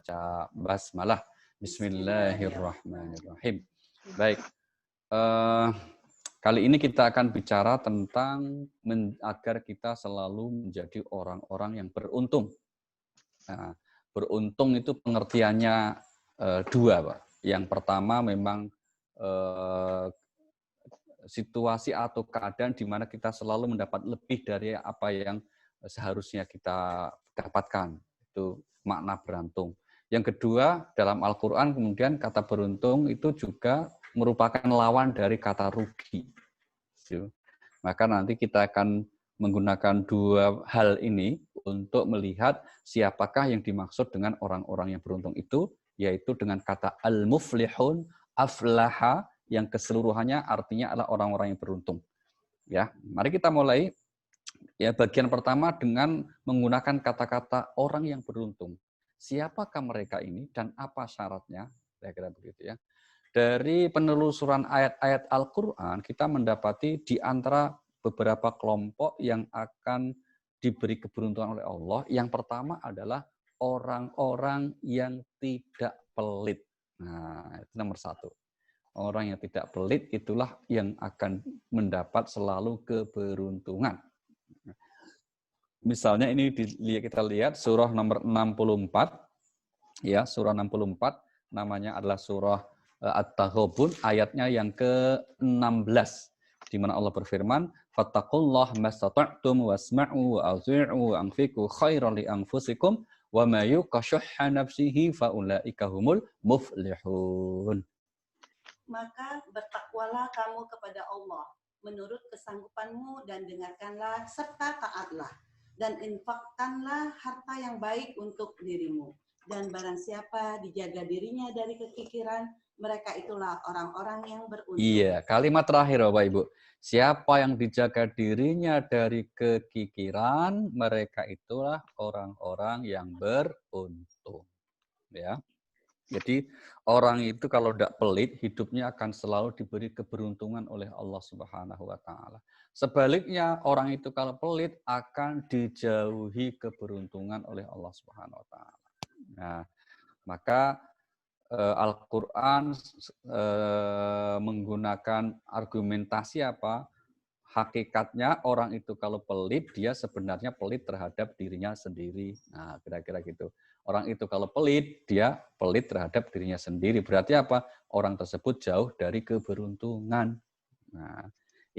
membaca basmalah. Bismillahirrahmanirrahim. Baik. Kali ini kita akan bicara tentang agar kita selalu menjadi orang-orang yang beruntung. Nah, beruntung itu pengertiannya dua, Pak. Yang pertama memang situasi atau keadaan di mana kita selalu mendapat lebih dari apa yang seharusnya kita dapatkan. Itu makna beruntung. Yang kedua, dalam Al-Quran kemudian kata beruntung itu juga merupakan lawan dari kata rugi. Maka nanti kita akan menggunakan dua hal ini untuk melihat siapakah yang dimaksud dengan orang-orang yang beruntung itu, yaitu dengan kata al-muflihun, aflaha, yang keseluruhannya artinya adalah orang-orang yang beruntung. Ya, mari kita mulai. Ya, bagian pertama dengan menggunakan kata-kata orang yang beruntung. Siapakah mereka ini dan apa syaratnya? Kira-kira begitu ya. Dari penelusuran ayat-ayat Al-Quran, kita mendapati di antara beberapa kelompok yang akan diberi keberuntungan oleh Allah. Yang pertama adalah orang-orang yang tidak pelit. Nah, itu nomor satu. Orang yang tidak pelit itulah yang akan mendapat selalu keberuntungan. Misalnya ini kita lihat surah nomor 64, ya, surah 64 namanya adalah surah At-Taghabun, ayatnya yang ke-16, di mana Allah berfirman, "Fattaqullaha mastata'tum wasma'u wa athi'u wa anfiqu khairan li anfusikum wa ma yuqashuhha nafsihi fa ulaika humul muflihun." Maka bertakwalah kamu kepada Allah menurut kesanggupanmu dan dengarkanlah serta taatlah dan infakkanlah harta yang baik untuk dirimu. Dan barang siapa dijaga dirinya dari kekikiran, mereka itulah orang-orang yang beruntung. Iya, kalimat terakhir Bapak Ibu. Siapa yang dijaga dirinya dari kekikiran, mereka itulah orang-orang yang beruntung. Ya. Jadi orang itu kalau tidak pelit, hidupnya akan selalu diberi keberuntungan oleh Allah Subhanahu wa taala. Sebaliknya, orang itu kalau pelit akan dijauhi keberuntungan oleh Allah Subhanahu wa taala. Nah, maka Al-Qur'an menggunakan argumentasi apa? Hakikatnya orang itu kalau pelit, dia sebenarnya pelit terhadap dirinya sendiri. Nah, kira-kira gitu. Orang itu kalau pelit, dia pelit terhadap dirinya sendiri. Berarti apa? Orang tersebut jauh dari keberuntungan. Nah,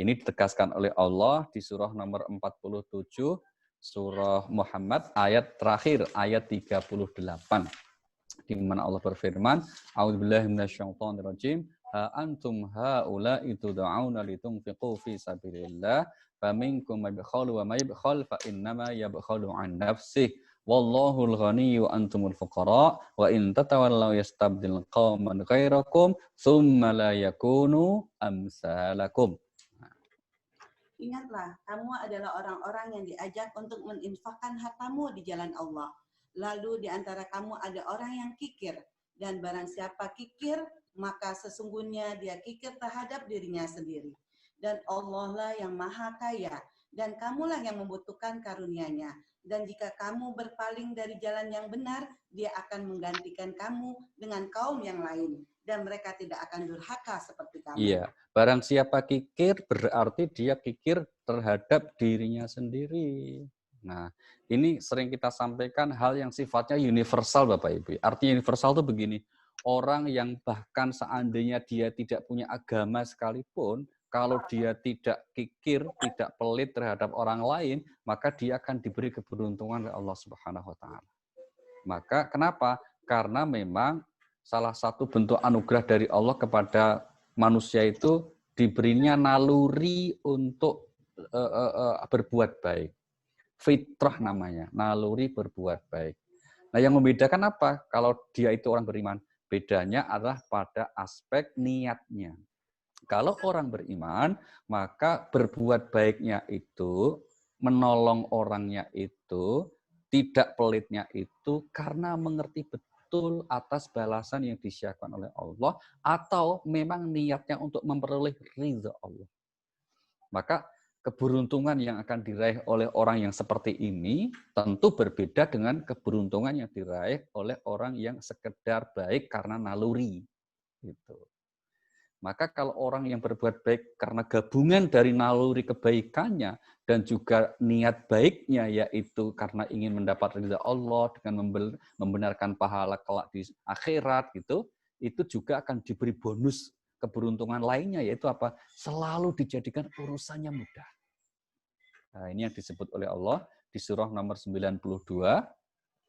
ini ditegaskan oleh Allah di surah nomor 47, surah Muhammad, ayat terakhir, ayat 38. Di mana Allah berfirman, A'udzubillahi minasyaitonirrajim. Antum haula'i tud'auna litunfiqu fi sabilillah faminkum may yabkhalu wa may yabkhal fa innama yabkhalu an nafsihi wallahul ghaniyyu antumul fuqara wa in tatawallaw yastabdil qauman ghairakum tsumma la yakunu amsalakum. Ingatlah, kamu adalah orang-orang yang diajak untuk menginfakkan hartamu di jalan Allah. Lalu di antara kamu ada orang yang kikir, dan barang siapa kikir, maka sesungguhnya dia kikir terhadap dirinya sendiri. Dan Allah lah yang maha kaya, dan kamulah yang membutuhkan karunia-Nya. Dan jika kamu berpaling dari jalan yang benar, dia akan menggantikan kamu dengan kaum yang lain. Dan mereka tidak akan durhaka seperti kamu. Iya, barang siapa kikir berarti dia kikir terhadap dirinya sendiri. Nah, ini sering kita sampaikan hal yang sifatnya universal Bapak Ibu. Artinya universal itu begini, orang yang bahkan seandainya dia tidak punya agama sekalipun, kalau dia tidak kikir, tidak pelit terhadap orang lain, maka dia akan diberi keberuntungan oleh Allah Subhanahu wa taala. Maka kenapa? Karena memang salah satu bentuk anugerah dari Allah kepada manusia itu diberinya naluri untuk berbuat baik. Fitrah namanya, naluri berbuat baik. Nah, yang membedakan apa? Kalau dia itu orang beriman, bedanya adalah pada aspek niatnya. Kalau orang beriman, maka berbuat baiknya itu, menolong orangnya itu, tidak pelitnya itu karena mengerti betul atas balasan yang disiapkan oleh Allah atau memang niatnya untuk memperoleh ridha Allah. Maka keberuntungan yang akan diraih oleh orang yang seperti ini tentu berbeda dengan keberuntungan yang diraih oleh orang yang sekedar baik karena naluri. Gitu. Maka kalau orang yang berbuat baik karena gabungan dari naluri kebaikannya dan juga niat baiknya, yaitu karena ingin mendapat ridha Allah dengan membenarkan pahala kelak di akhirat, gitu, itu juga akan diberi bonus keberuntungan lainnya, yaitu apa? Selalu dijadikan urusannya mudah. Nah, ini yang disebut oleh Allah di surah nomor 92,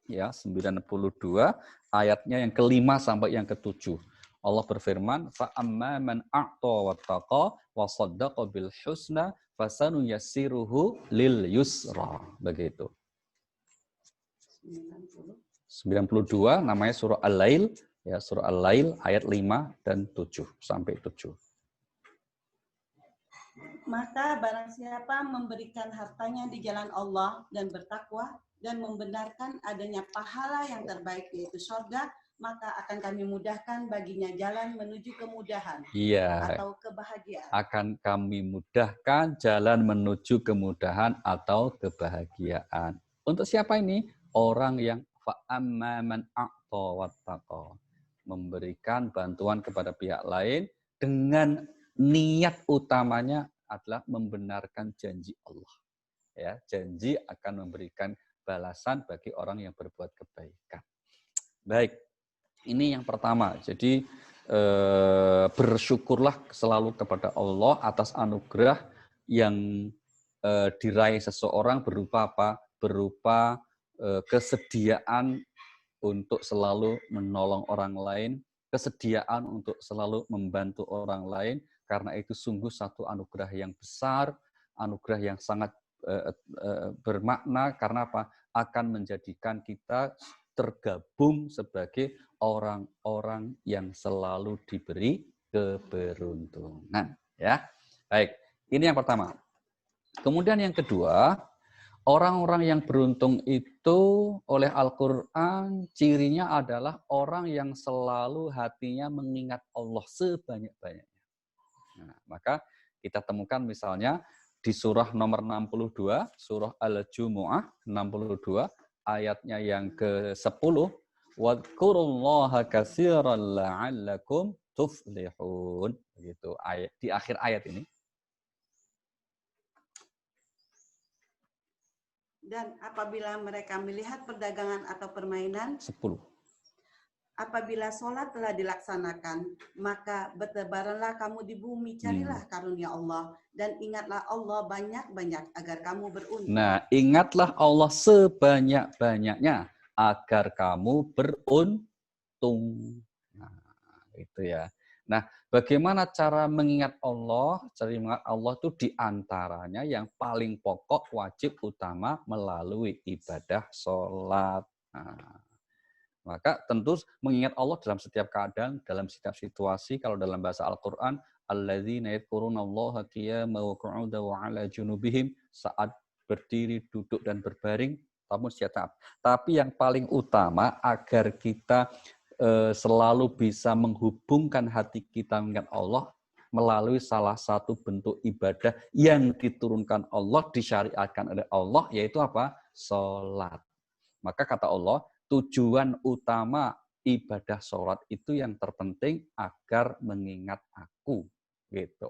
ya, 92 ayatnya yang kelima sampai yang ketujuh. Allah berfirman, fa amma man a'ta wattaqa wa shaddaqa bil husna fasanuyassiruhu lil yusra. Begitu. 92 namanya surah Al-Lail, ya, surah Al-Lail ayat 5 dan 7 sampai 7. Maka barang siapa memberikan hartanya di jalan Allah dan bertakwa dan membenarkan adanya pahala yang terbaik yaitu surga, maka akan kami mudahkan baginya jalan menuju kemudahan atau kebahagiaan. Akan kami mudahkan jalan menuju kemudahan atau kebahagiaan. Untuk siapa ini? Orang yang fa'amma man a'ta wattaqa. Memberikan bantuan kepada pihak lain dengan niat utamanya adalah membenarkan janji Allah. Ya, janji akan memberikan balasan bagi orang yang berbuat kebaikan. Baik. Ini yang pertama. Jadi bersyukurlah selalu kepada Allah atas anugerah yang diraih seseorang berupa apa? Berupa kesediaan untuk selalu menolong orang lain, kesediaan untuk selalu membantu orang lain, karena itu sungguh satu anugerah yang besar, anugerah yang sangat bermakna, karena apa? Akan menjadikan kita tergabung sebagai orang-orang yang selalu diberi keberuntungan. Ya, baik. Ini yang pertama. Kemudian yang kedua, orang-orang yang beruntung itu oleh Al-Quran cirinya adalah orang yang selalu hatinya mengingat Allah sebanyak-banyaknya. Nah, maka kita temukan misalnya di surah nomor 62, surah Al-Jumu'ah 62, ayatnya yang ke-10, wadhkurullaha katsiran la'allakum tuflihun. Begitu ayat di akhir ayat ini. Dan apabila mereka melihat perdagangan atau permainan, 10. Apabila sholat telah dilaksanakan, maka bertebaranlah kamu di bumi, carilah karunia Allah, dan ingatlah Allah banyak-banyak agar kamu beruntung. Nah, ingatlah Allah sebanyak-banyaknya agar kamu beruntung. Nah, itu ya. Nah, bagaimana cara mengingat Allah? Cara mengingat Allah itu diantaranya yang paling pokok, wajib, utama melalui ibadah sholat. Nah, maka tentu mengingat Allah dalam setiap keadaan, dalam setiap situasi. Kalau dalam bahasa Al-Quran, alladzina yadhkurunallaha qiyaman wa qu'udan wa 'ala junubihim, saat berdiri, duduk, dan berbaring, namun siap. Tapi yang paling utama agar kita selalu bisa menghubungkan hati kita dengan Allah melalui salah satu bentuk ibadah yang diturunkan Allah, disyariatkan oleh Allah, yaitu apa? Sholat. Maka kata Allah, tujuan utama ibadah sholat itu yang terpenting agar mengingat aku. Gitu.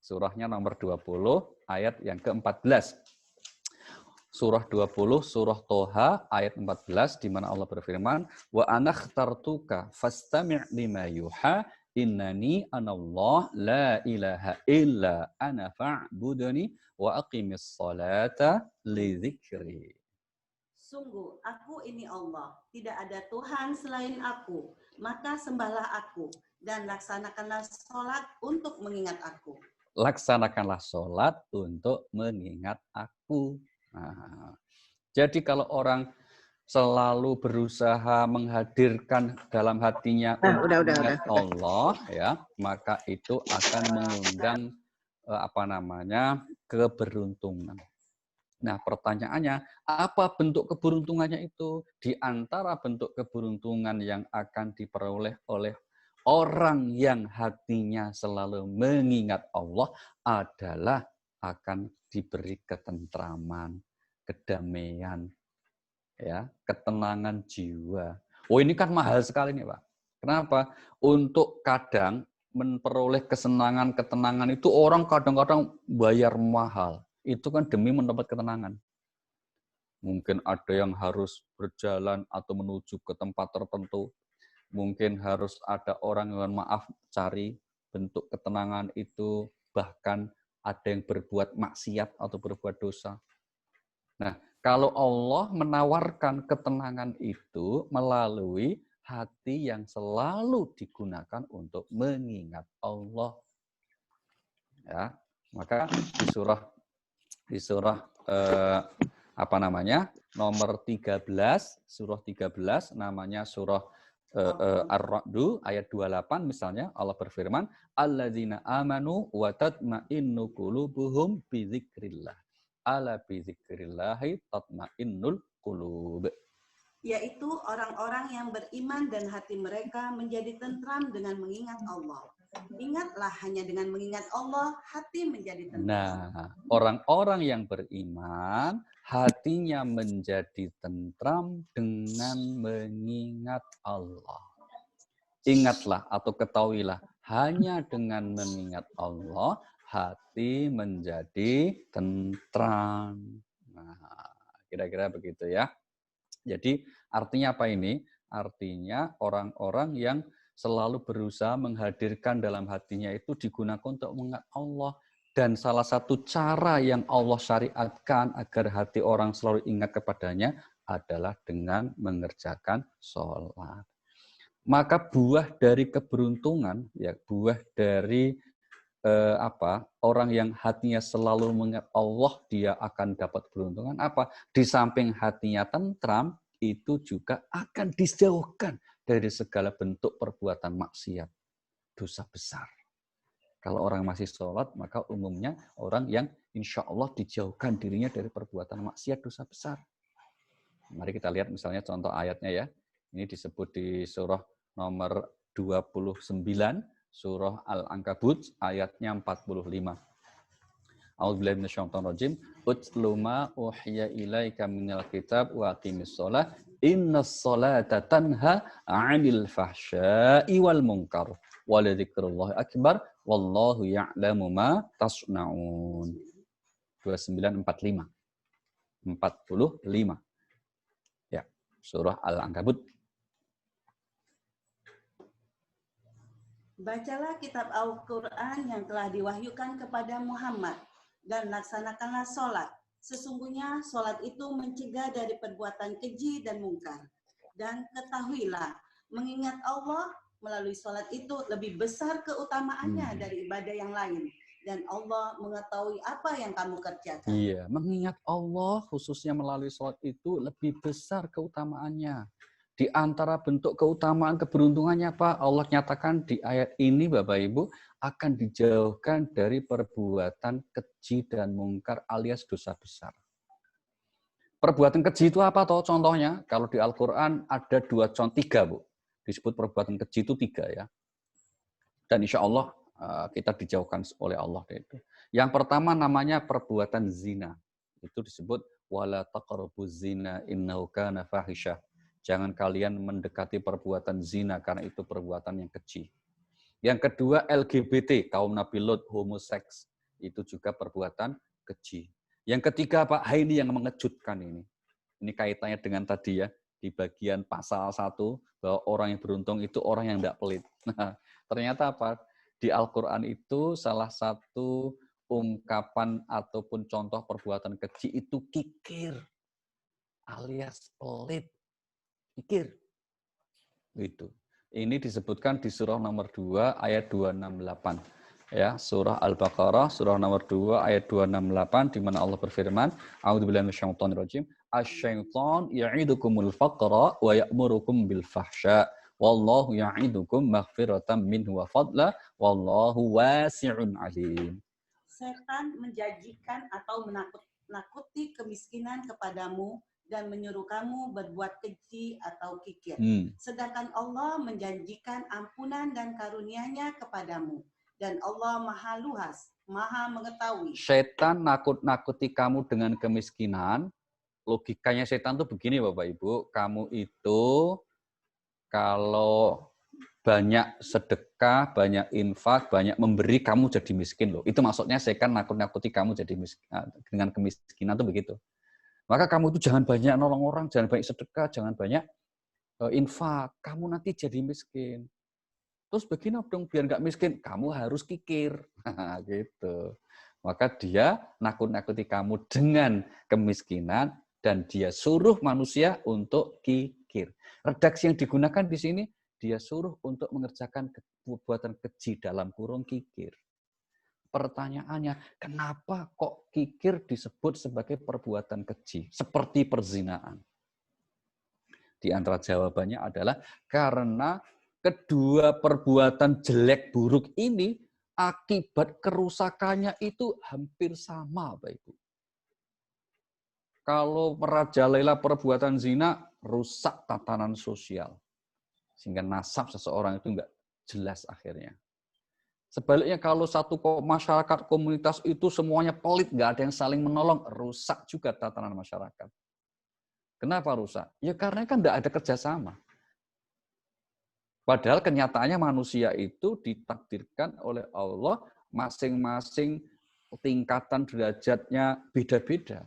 Surahnya nomor 20, ayat yang ke-14. Surah 20, surah Toha, ayat 14, di mana Allah berfirman, wa anakhtartuka fastami' lima yuha, innani anallah la ilaha illa ana fa'budani wa aqimis salata li dzikri. Sungguh, aku ini Allah, tidak ada Tuhan selain aku, maka sembahlah aku, dan laksanakanlah sholat untuk mengingat aku. Laksanakanlah sholat untuk mengingat aku. Nah, jadi kalau orang selalu berusaha menghadirkan dalam hatinya untuk mengingat Allah, ya, maka itu akan mengundang keberuntungan. Nah, pertanyaannya, apa bentuk keberuntungannya itu? Di antara bentuk keberuntungan yang akan diperoleh oleh orang yang hatinya selalu mengingat Allah adalah akan diberi ketentraman, kedamaian, ya, ketenangan jiwa. Oh, ini kan mahal sekali nih, Pak. Kenapa? Untuk kadang memperoleh ketenangan itu orang kadang-kadang bayar mahal. Itu kan demi mendapat ketenangan. Mungkin ada yang harus berjalan atau menuju ke tempat tertentu. Mungkin harus ada orang yang maaf cari bentuk ketenangan itu, bahkan ada yang berbuat maksiat atau berbuat dosa. Nah, kalau Allah menawarkan ketenangan itu melalui hati yang selalu digunakan untuk mengingat Allah. Ya, maka di surah nomor 13, surah 13 namanya surah Ar-Ra'd ayat 28 misalnya Allah berfirman, alladzina amanu wa tatma'innu qulubuhum bi dzikrillah. Ala bi dzikrillahi tatma'innul qulub. Yaitu orang-orang yang beriman dan hati mereka menjadi tentram dengan mengingat Allah. Ingatlah, hanya dengan mengingat Allah, hati menjadi tentram. Nah, orang-orang yang beriman, hatinya menjadi tentram dengan mengingat Allah. Ingatlah atau ketahuilah, hanya dengan mengingat Allah, hati menjadi tentram. Nah, kira-kira begitu ya. Jadi artinya apa ini? Artinya orang-orang yang selalu berusaha menghadirkan dalam hatinya itu digunakan untuk mengingat Allah. Dan salah satu cara yang Allah syariatkan agar hati orang selalu ingat kepadanya adalah dengan mengerjakan sholat. Maka buah dari keberuntungan, ya buah dari orang yang hatinya selalu mengingat Allah, dia akan dapat keberuntungan apa? Di samping hatinya tentram, itu juga akan dijauhkan dari segala bentuk perbuatan maksiat, dosa besar. Kalau orang masih sholat, maka umumnya orang yang insya Allah dijauhkan dirinya dari perbuatan maksiat, dosa besar. Mari kita lihat misalnya contoh ayatnya ya. Ini disebut di surah nomor 29, surah Al-Ankabut, ayatnya 45. A'udzubillahi minasyaitonirrajim. Utlu ma uhiya ilaika minal kitab wa aqimis shalah. Innas salata tanha 'anil fahsya'i wal munkar. Wa ladzikrullahi akbar wallahu ya'lamu ma tasna'un. 2945. 45. Ya, surah Al-Ankabut. Bacalah kitab Al-Quran yang telah diwahyukan kepada Muhammad dan laksanakanlah sholat. Sesungguhnya sholat itu mencegah dari perbuatan keji dan mungkar. Dan ketahuilah, mengingat Allah melalui sholat itu lebih besar keutamaannya dari ibadah yang lain. Dan Allah mengetahui apa yang kamu kerjakan. Iya, mengingat Allah khususnya melalui sholat itu lebih besar keutamaannya. Di antara bentuk keutamaan keberuntungannya Pak, Allah nyatakan di ayat ini Bapak Ibu akan dijauhkan dari perbuatan keji dan mungkar alias dosa besar. Perbuatan keji itu apa toh contohnya? Kalau di Al-Quran ada tiga Bu. Disebut perbuatan keji itu 3 ya. Dan insya Allah kita dijauhkan oleh Allah itu. Yang pertama namanya perbuatan zina. Itu disebut wala taqrabuz zina innahu kana fahisyah. Jangan kalian mendekati perbuatan zina karena itu perbuatan yang keji. Yang kedua LGBT, kaum Nabi Lut, homoseks. Itu juga perbuatan keji. Yang ketiga Pak, ini yang mengejutkan ini. Ini kaitannya dengan tadi ya, di bagian pasal 1, bahwa orang yang beruntung itu orang yang tidak pelit. Nah, ternyata apa? Di Al-Quran itu salah satu ungkapan ataupun contoh perbuatan keji itu kikir, alias pelit. Kikir. Itu. Ini disebutkan di surah nomor 2 ayat 268. Ya, surah Al-Baqarah surah nomor 2 ayat 268 di mana Allah berfirman, A'udzubillahi minasyaitonirrajim, asy-syaiton ya'idukumul faqra wa ya'murukum bil fahsya. Wallahu ya'idukum maghfiratan minhu wa fadla wallahu wasi'un alim. Setan menjanjikan atau menakuti kemiskinan kepadamu dan menyuruh kamu berbuat keji atau kikir. Sedangkan Allah menjanjikan ampunan dan karunia-Nya kepadamu. dan Allah Maha luas, Maha mengetahui. Setan nakut-nakuti kamu dengan kemiskinan. Logikanya setan tuh begini Bapak Ibu, kamu itu kalau banyak sedekah, banyak infak, banyak memberi, kamu jadi miskin loh. Itu maksudnya setan nakut-nakuti kamu jadi miskin, dengan kemiskinan tuh begitu. Maka kamu itu jangan banyak nolong orang, jangan banyak sedekah, jangan banyak infak. Kamu nanti jadi miskin. Terus begini dong biar nggak miskin, kamu harus kikir. Gitu. Maka dia nakut-nakuti kamu dengan kemiskinan dan dia suruh manusia untuk kikir. Redaksi yang digunakan di sini, dia suruh untuk mengerjakan perbuatan keji dalam kurung kikir. Pertanyaannya, kenapa kok kikir disebut sebagai perbuatan keji? Seperti perzinaan. Di antara jawabannya adalah karena kedua perbuatan jelek buruk ini akibat kerusakannya itu hampir sama, Bapak Ibu. Kalau merajalela perbuatan zina, rusak tatanan sosial. Sehingga nasab seseorang itu enggak jelas akhirnya. Sebaliknya kalau satu masyarakat komunitas itu semuanya pelit, enggak ada yang saling menolong, rusak juga tatanan masyarakat. Kenapa rusak? Ya karena kan enggak ada kerjasama. Padahal kenyataannya manusia itu ditakdirkan oleh Allah masing-masing tingkatan derajatnya beda-beda.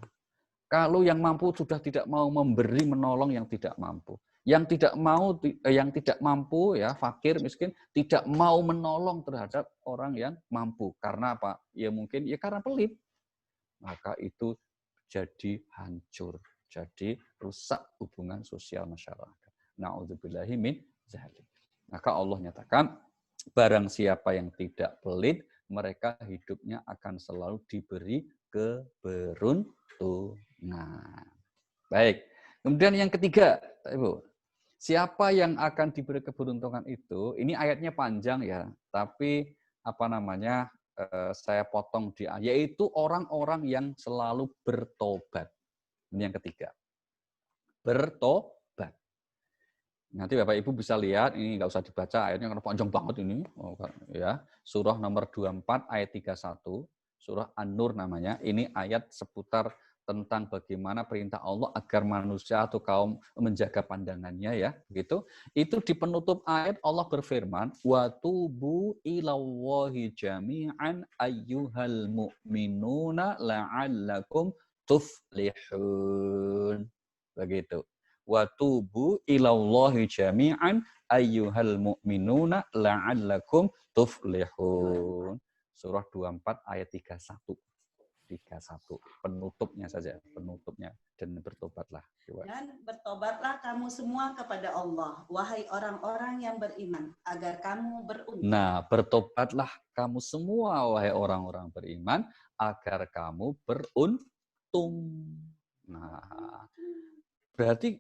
Kalau yang mampu sudah tidak mau memberi menolong yang tidak mampu. Yang tidak mampu ya fakir miskin tidak mau menolong terhadap orang yang mampu. Karena apa? Ya mungkin ya karena pelit. Maka itu jadi hancur, jadi rusak hubungan sosial masyarakat. Na'udzubillahi min dzalik. Maka Allah nyatakan, barang siapa yang tidak pelit, mereka hidupnya akan selalu diberi keberuntungan. Baik. Kemudian yang ketiga, Ibu, siapa yang akan diberi keberuntungan itu? Ini ayatnya panjang ya, tapi saya potong dia, yaitu orang-orang yang selalu bertobat. Ini yang ketiga. Bertobat. Nanti Bapak Ibu bisa lihat, ini nggak usah dibaca ayatnya karena panjang banget ini. Ya, surah nomor 24 ayat 31, surah An-Nur namanya. Ini ayat seputar tentang bagaimana perintah Allah agar manusia atau kaum menjaga pandangannya ya, begitu. Itu di penutup ayat Allah berfirman, "Wa tubu ilallahi jami'an ayyuhal mu'minuna la'allakum tuflihun." Begitu. Wa tubu ilallahi jami'an ayyuhal mu'minuna la'allakum tuflihun. Surah 24 ayat 31. Penutupnya saja, penutupnya. Dan bertobatlah. Dan bertobatlah kamu semua kepada Allah, wahai orang-orang yang beriman, agar kamu beruntung. Nah, bertobatlah kamu semua, wahai orang-orang beriman, agar kamu beruntung. Nah, berarti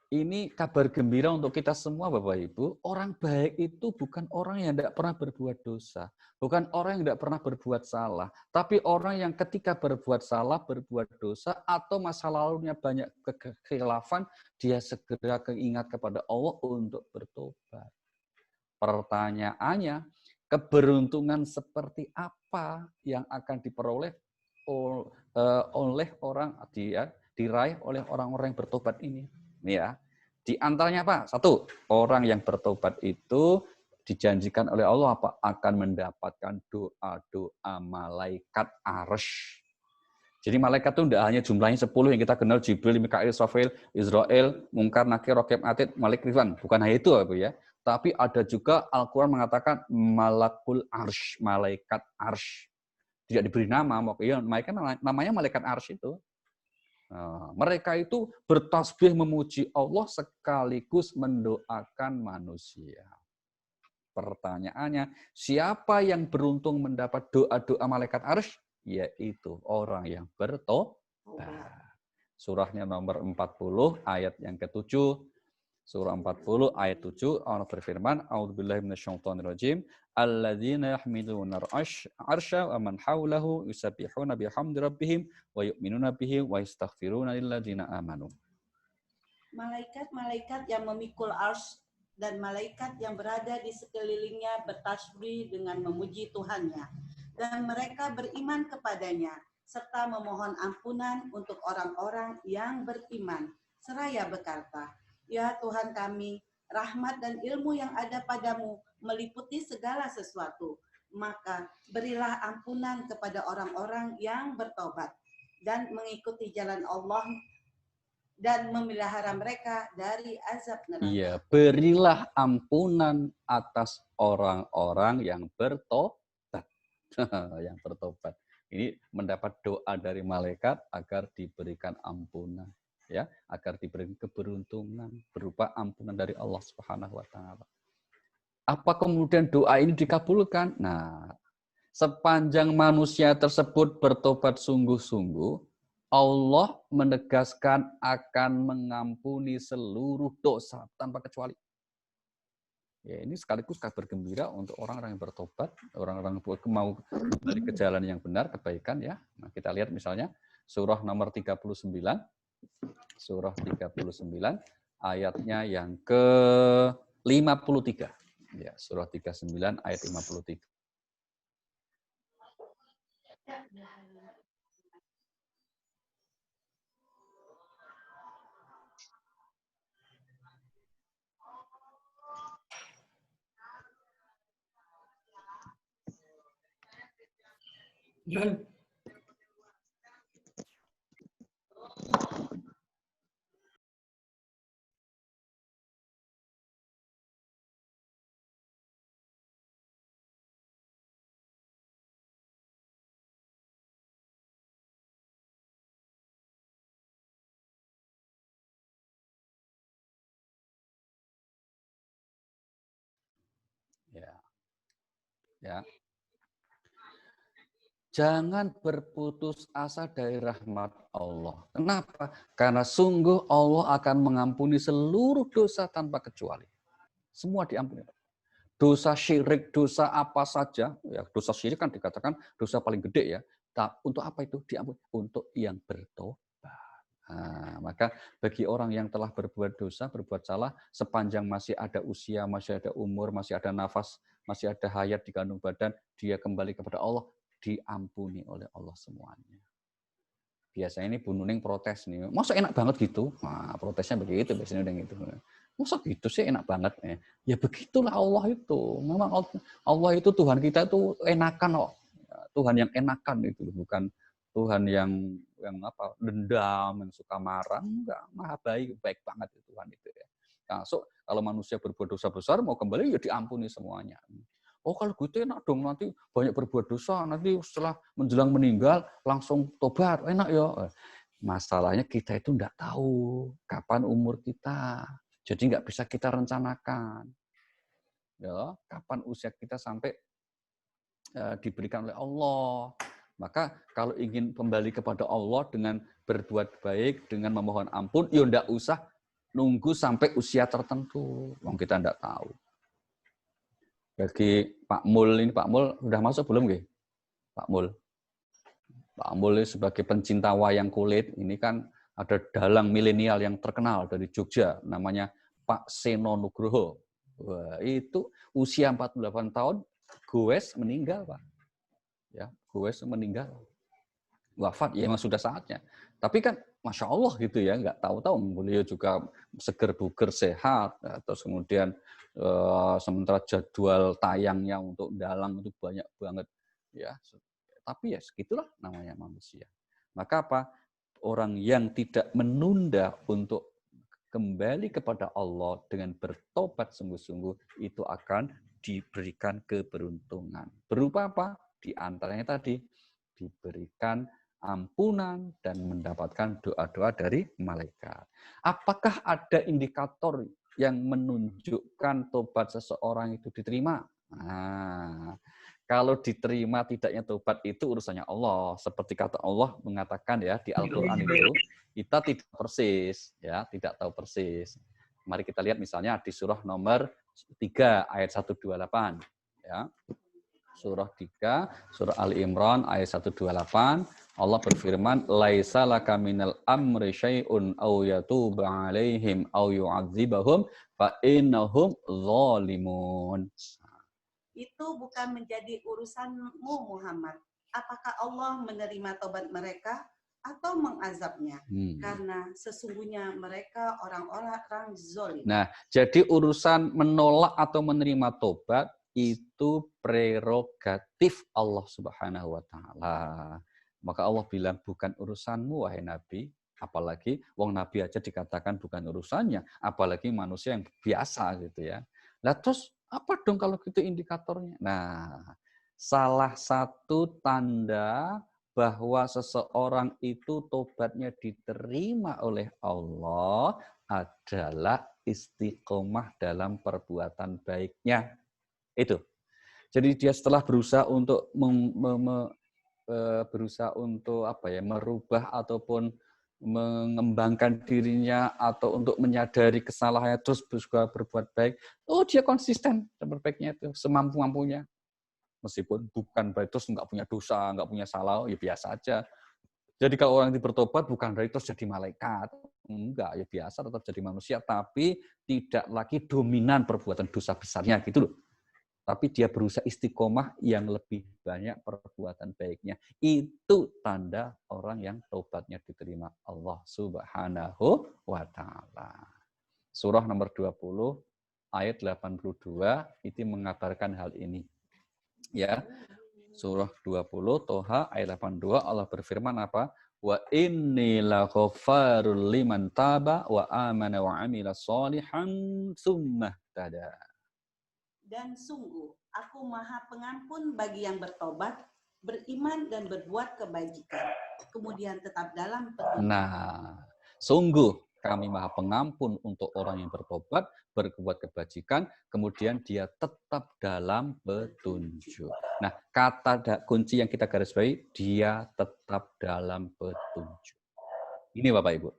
ini kabar gembira untuk kita semua Bapak Ibu. Orang baik itu bukan orang yang tidak pernah berbuat dosa. Bukan orang yang tidak pernah berbuat salah. Tapi orang yang ketika berbuat salah, berbuat dosa, atau masa lalunya banyak kekhilafan, dia segera keingat kepada Allah untuk bertobat. Pertanyaannya, keberuntungan seperti apa yang akan diperoleh oleh orang diraih oleh orang-orang yang bertobat ini? Ya, di antaranya apa? Satu, orang yang bertobat itu dijanjikan oleh Allah apa? Akan mendapatkan doa-doa malaikat arsy. Jadi malaikat itu tidak hanya jumlahnya 10 yang kita kenal, Jibril, Mikail, Israfil, Israel, Mungkar, Nakir, Raqib, Atid, Malik, Ridwan. Bukan hanya itu ya. Tapi ada juga Al-Quran mengatakan malakul arsy, malaikat arsy. Tidak diberi nama, ya, namanya malaikat arsy itu. Nah, mereka itu bertasbih memuji Allah sekaligus mendoakan manusia. Pertanyaannya, siapa yang beruntung mendapat doa-doa malaikat arsy? Yaitu orang yang bertobat. Surahnya nomor 40 ayat yang ke-7. Surah 40 ayat 7 Allah berfirman, A'udzubillahi minasyaitonirrajim, alladzina yahmiluna arsya wa man haulahu yusabbihuna bihamdi rabbihim wa yu'minuna bihi wa yastaghfiruna lilladzina amanu. Malaikat-malaikat yang memikul arsy dan malaikat yang berada di sekelilingnya bertasbih dengan memuji Tuhannya. Dan mereka beriman kepadanya, serta memohon ampunan untuk orang-orang yang beriman. Seraya berkata, ya Tuhan kami, rahmat dan ilmu yang ada padamu meliputi segala sesuatu. Maka berilah ampunan kepada orang-orang yang bertobat dan mengikuti jalan Allah dan memelihara mereka dari azab neraka. Iya, berilah ampunan atas orang-orang yang bertobat. Yang bertobat. Ini mendapat doa dari malaikat agar diberikan ampunan, ya, agar diberikan keberuntungan berupa ampunan dari Allah Subhanahu wa taala. Apa kemudian doa ini dikabulkan? Nah, sepanjang manusia tersebut bertobat sungguh-sungguh, Allah menegaskan akan mengampuni seluruh dosa tanpa kecuali. Ya, ini sekaligus kabar gembira untuk orang-orang yang bertobat, orang-orang yang mau kembali ke jalan yang benar, kebaikan ya. Nah, kita lihat misalnya surah nomor 39, surah 39 ayatnya yang ke-53. Ya, surah 39 ayat 53. Ya. Ya. Jangan berputus asa dari rahmat Allah. Kenapa? Karena sungguh Allah akan mengampuni seluruh dosa tanpa kecuali. Semua diampuni. Dosa syirik, dosa apa saja, ya dosa syirik kan dikatakan dosa paling gede ya. Untuk apa itu diampuni? Untuk yang bertobat. Nah, maka bagi orang yang telah berbuat dosa, berbuat salah, sepanjang masih ada usia, masih ada umur, masih ada nafas, masih ada hayat di kandung badan, dia kembali kepada Allah, diampuni oleh Allah semuanya. Biasanya ini Bu Nuning protes nih, masa enak banget gitu? Nah, protesnya begitu biasanya udah gitu. Masa gitu sih enak banget? Ya begitulah Allah itu. Memang Allah itu Tuhan kita itu enakan kok. Tuhan yang enakan itu, bukan Tuhan yang apa dendam, yang suka marah. Enggak, maha baik, baik banget itu Tuhan itu ya. Nah, so, kalau manusia berbuat dosa besar mau kembali ya diampuni semuanya. Oh kalau gitu enak dong, nanti banyak berbuat dosa, nanti setelah menjelang meninggal langsung tobat, enak ya. Masalahnya kita itu enggak tahu kapan umur kita, jadi nggak bisa kita rencanakan. Ya, kapan usia kita sampai diberikan oleh Allah. Maka kalau ingin kembali kepada Allah dengan berbuat baik, dengan memohon ampun, ya enggak usah nunggu sampai usia tertentu. Wong kita enggak tahu. Bagi Pak Mul ini, Pak Mul udah masuk belum nggih? Pak Mul. Pak Mul sebagai pencinta wayang kulit, ini kan ada dalang milenial yang terkenal dari Jogja, namanya Pak Seno Nugroho. Wah, itu usia 48 tahun, goes meninggal, Pak. Ya, goes meninggal. Wafat, ya memang sudah saatnya. Tapi kan, Masya Allah gitu ya, nggak tahu-tahu beliau juga seger buger sehat, terus kemudian sementara jadwal tayangnya untuk dalang itu banyak banget, ya. Tapi ya segitulah namanya manusia. Maka apa? Orang yang tidak menunda untuk kembali kepada Allah dengan bertobat sungguh-sungguh itu akan diberikan keberuntungan. Berupa apa? Di antaranya tadi diberikan ampunan dan mendapatkan doa-doa dari malaikat. Apakah ada indikator yang menunjukkan tobat seseorang itu diterima? Nah, kalau diterima tidaknya tobat itu urusannya Allah. Seperti kata Allah mengatakan ya di Al-Qur'an itu, kita tidak persis, ya, tidak tahu persis. Mari kita lihat misalnya di surah nomor 3 ayat 128, ya. surah 3, surah Ali Imran ayat 128. Allah berfirman, "Laisa laka minal amri syai'un aw yatuba 'alaihim aw yu'adzibahum fa innahum zalimun." Itu bukan menjadi urusanmu Muhammad. Apakah Allah menerima tobat mereka atau mengazabnya? Karena sesungguhnya mereka orang-orang zalim. Nah, jadi urusan menolak atau menerima tobat itu prerogatif Allah Subhanahu wa taala. Maka Allah bilang bukan urusanmu wahai Nabi, apalagi wong Nabi aja dikatakan bukan urusannya, apalagi manusia yang biasa gitu ya. Lah terus apa dong kalau gitu indikatornya? Nah, salah satu tanda bahwa seseorang itu tobatnya diterima oleh Allah adalah istiqomah dalam perbuatan baiknya. Itu. Jadi dia setelah berusaha untuk berusaha untuk apa ya, merubah ataupun mengembangkan dirinya atau untuk menyadari kesalahannya terus berusaha berbuat baik, dia konsisten berbaiknya itu semampu-mampunya. Meskipun bukan berarti terus nggak punya dosa, nggak punya salah, ya biasa aja. Jadi kalau orang itu bertobat bukan berarti terus jadi malaikat. Enggak, ya biasa tetap jadi manusia, tapi tidak lagi dominan perbuatan dosa besarnya gitu loh. Tapi dia berusaha istiqomah yang lebih banyak perbuatan baiknya. Itu tanda orang yang tobatnya diterima Allah Subhanahu wa taala. Surah nomor 20 ayat 82 itu mengabarkan hal ini. Ya. Surah 20 Toha ayat 82 Allah berfirman apa? Wa inni laghaffarul liman taba wa amana wa amila sholihan tsumma tada. Dan sungguh, aku maha pengampun bagi yang bertobat, beriman dan berbuat kebajikan, kemudian tetap dalam petunjuk. Nah, sungguh kami maha pengampun untuk orang yang bertobat, berbuat kebajikan, kemudian dia tetap dalam petunjuk. Nah, kata kunci yang kita garis bawahi, dia tetap dalam petunjuk. Ini Bapak Ibu.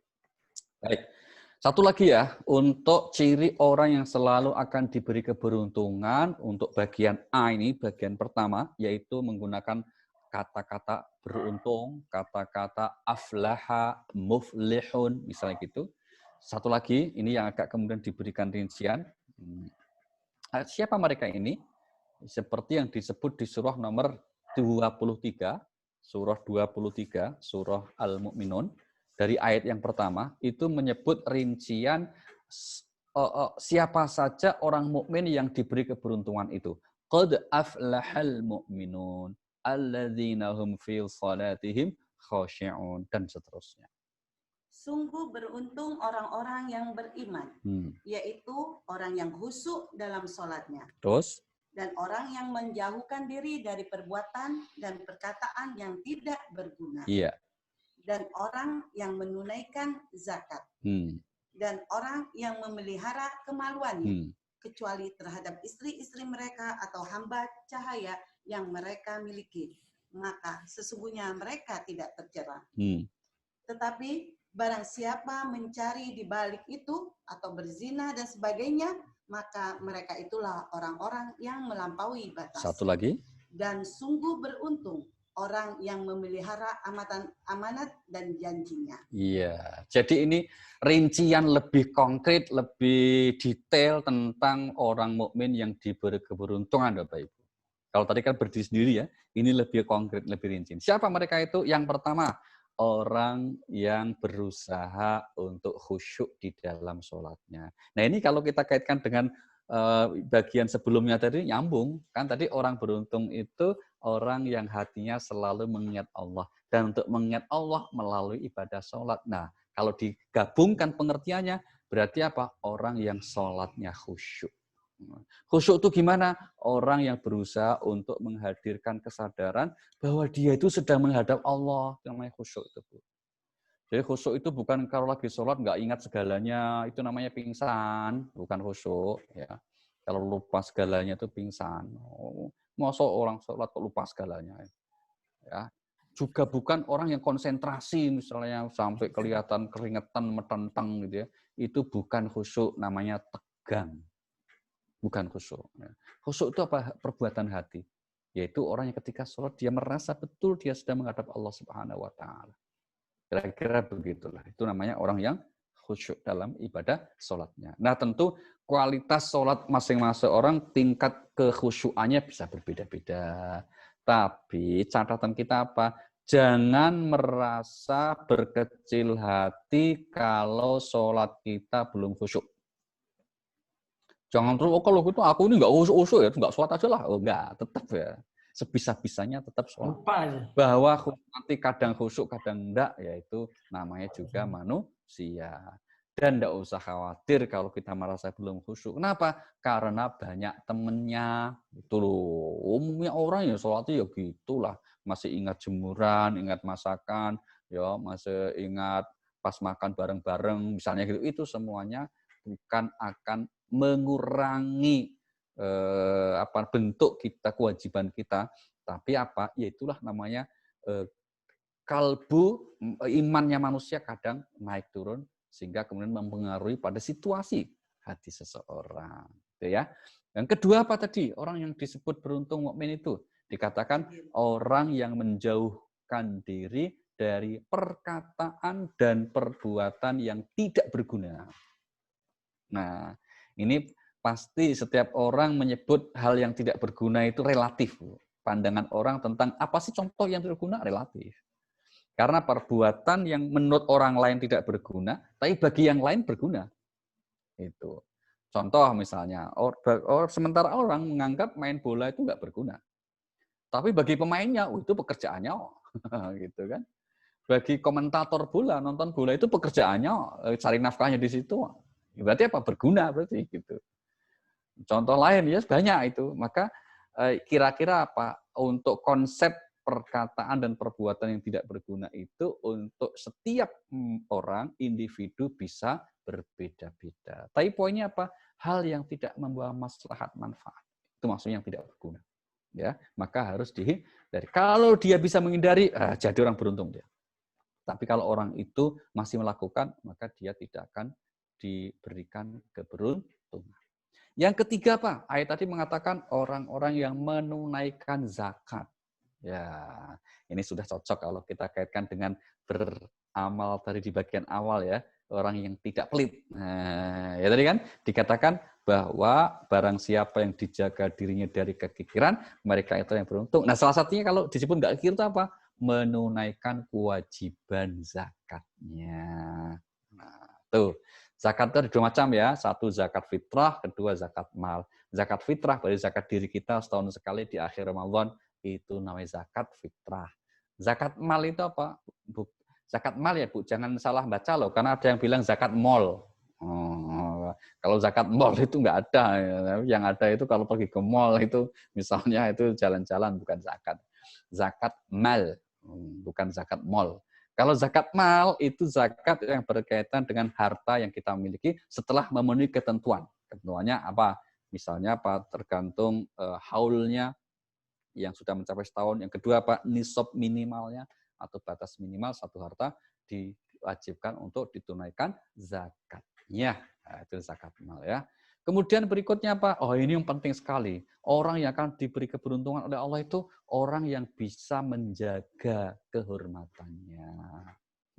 Baik. Satu lagi ya, untuk ciri orang yang selalu akan diberi keberuntungan, untuk bagian A ini, bagian pertama, yaitu menggunakan kata-kata beruntung, kata-kata aflaha, muflihun, misalnya gitu. Satu lagi, ini yang agak kemudian diberikan rincian. Siapa mereka ini? Seperti yang disebut di surah nomor 23, surah 23, surah Al-Mu'minun. Dari ayat yang pertama itu menyebut rincian siapa saja orang mukmin yang diberi keberuntungan itu. Qad aflahal mu'minun alladzina hum fi salatihim khashi'un dan seterusnya. Sungguh beruntung orang-orang yang beriman, yaitu orang yang khusyuk dalam sholatnya. Terus? Dan orang yang menjauhkan diri dari perbuatan dan perkataan yang tidak berguna. Iya. Dan orang yang menunaikan zakat. Dan orang yang memelihara kemaluannya. Kecuali terhadap istri-istri mereka atau hamba cahaya yang mereka miliki. Maka sesungguhnya mereka tidak tercela. Tetapi barang siapa mencari di balik itu atau berzina dan sebagainya, maka mereka itulah orang-orang yang melampaui batas. Satu lagi. Dan sungguh beruntung orang yang memelihara amanat dan janjinya. Iya, jadi ini rincian lebih konkret, lebih detail tentang orang mukmin yang diberi keberuntungan, Bapak Ibu. Kalau tadi kan berdiri sendiri ya, ini lebih konkret, lebih rinci. Siapa mereka itu? Yang pertama, orang yang berusaha untuk khusyuk di dalam sholatnya. Nah ini kalau kita kaitkan dengan bagian sebelumnya tadi nyambung kan, tadi orang beruntung itu orang yang hatinya selalu mengingat Allah, dan untuk mengingat Allah melalui ibadah sholat. Nah kalau digabungkan pengertiannya berarti apa? Orang yang sholatnya khusyuk. Khusyuk itu gimana? Orang yang berusaha untuk menghadirkan kesadaran bahwa dia itu sedang menghadap Allah. Itu namanya khusyuk itu, Bu. Jadi khusyuk itu bukan kalau lagi sholat nggak ingat segalanya, itu namanya pingsan, bukan khusyuk. Ya. Kalau lupa segalanya itu pingsan. Masa orang sholat kok lupa segalanya? Ya. Juga bukan orang yang konsentrasi misalnya sampai kelihatan keringetan, metenteng gitu ya. Itu bukan khusyuk, namanya tegang. Bukan khusyuk. Khusyuk itu apa? Perbuatan hati. Yaitu orang yang ketika sholat dia merasa betul dia sedang menghadap Allah Subhanahu wa taala. Kira-kira begitulah. Itu namanya orang yang khusyuk dalam ibadah sholatnya. Nah, tentu kualitas sholat masing-masing orang, tingkat kekhusyukannya bisa berbeda-beda. Tapi catatan kita apa? Jangan merasa berkecil hati kalau sholat kita belum khusyuk. Jangan terus, oh kalau gitu aku ini nggak khusyuk ya, nggak sholat aja lah. Oh enggak, tetap ya. Sebisa-bisanya tetap sholat. Lupa aja. Bahwa nanti kadang khusyuk, kadang enggak, yaitu namanya juga manusia. Dan enggak usah khawatir kalau kita merasa belum khusyuk. Kenapa? Karena banyak temennya. Itu loh. Umumnya orang ya sholatnya ya gitulah. Masih ingat jemuran, ingat masakan, ya masih ingat pas makan bareng-bareng, misalnya gitu. Itu semuanya bukan akan mengurangi bentuk kita, kewajiban kita, tapi apa? Yaitulah namanya kalbu, imannya manusia kadang naik turun sehingga kemudian mempengaruhi pada situasi hati seseorang. Gitu ya. Yang kedua apa tadi? Orang yang disebut beruntung mukmin itu dikatakan orang yang menjauhkan diri dari perkataan dan perbuatan yang tidak berguna. Nah, ini pasti setiap orang menyebut hal yang tidak berguna itu relatif. Pandangan orang tentang apa sih contoh yang berguna relatif. Karena perbuatan yang menurut orang lain tidak berguna, tapi bagi yang lain berguna. Itu. Contoh misalnya, sementara orang menganggap main bola itu nggak berguna. Tapi bagi pemainnya, itu pekerjaannya. Gitu kan. Bagi komentator bola, nonton bola itu pekerjaannya, cari nafkahnya di situ. Berarti apa? Berguna berarti gitu. Contoh lain ya banyak itu. Maka kira-kira apa untuk konsep perkataan dan perbuatan yang tidak berguna itu untuk setiap orang, individu bisa berbeda-beda. Tapi poinnya apa? Hal yang tidak membawa maslahat manfaat. Itu maksudnya yang tidak berguna. Ya, maka harus dihindari. Kalau dia bisa menghindari, jadi orang beruntung dia. Tapi kalau orang itu masih melakukan, maka dia tidak akan diberikan keberuntungan. Yang ketiga, Pak, ayat tadi mengatakan orang-orang yang menunaikan zakat. Ya, ini sudah cocok kalau kita kaitkan dengan beramal tadi di bagian awal ya, orang yang tidak pelit. Nah, ya tadi kan dikatakan bahwa barang siapa yang dijaga dirinya dari kekikiran, mereka itu yang beruntung. Nah, salah satunya kalau disebut nggak kikir itu apa? Menunaikan kewajiban zakatnya. Nah, tuh. Zakat itu ada dua macam ya, satu zakat fitrah, kedua zakat mal. Zakat fitrah berarti zakat diri kita setahun sekali di akhir Ramadan, itu namanya zakat fitrah. Zakat mal itu apa? Zakat mal ya Bu, jangan salah baca loh, karena ada yang bilang zakat mall. Kalau zakat mall itu nggak ada, yang ada itu kalau pergi ke mall itu misalnya itu jalan-jalan bukan zakat. Zakat mal, bukan zakat mall. Kalau zakat mal itu zakat yang berkaitan dengan harta yang kita miliki setelah memenuhi ketentuan. Ketentuannya apa? Misalnya apa? Tergantung haulnya yang sudah mencapai setahun. Yang kedua apa? Nisab minimalnya atau batas minimal satu harta diwajibkan untuk ditunaikan zakatnya. Nah, itu zakat mal ya. Kemudian berikutnya apa? Oh ini yang penting sekali. Orang yang akan diberi keberuntungan oleh Allah itu orang yang bisa menjaga kehormatannya.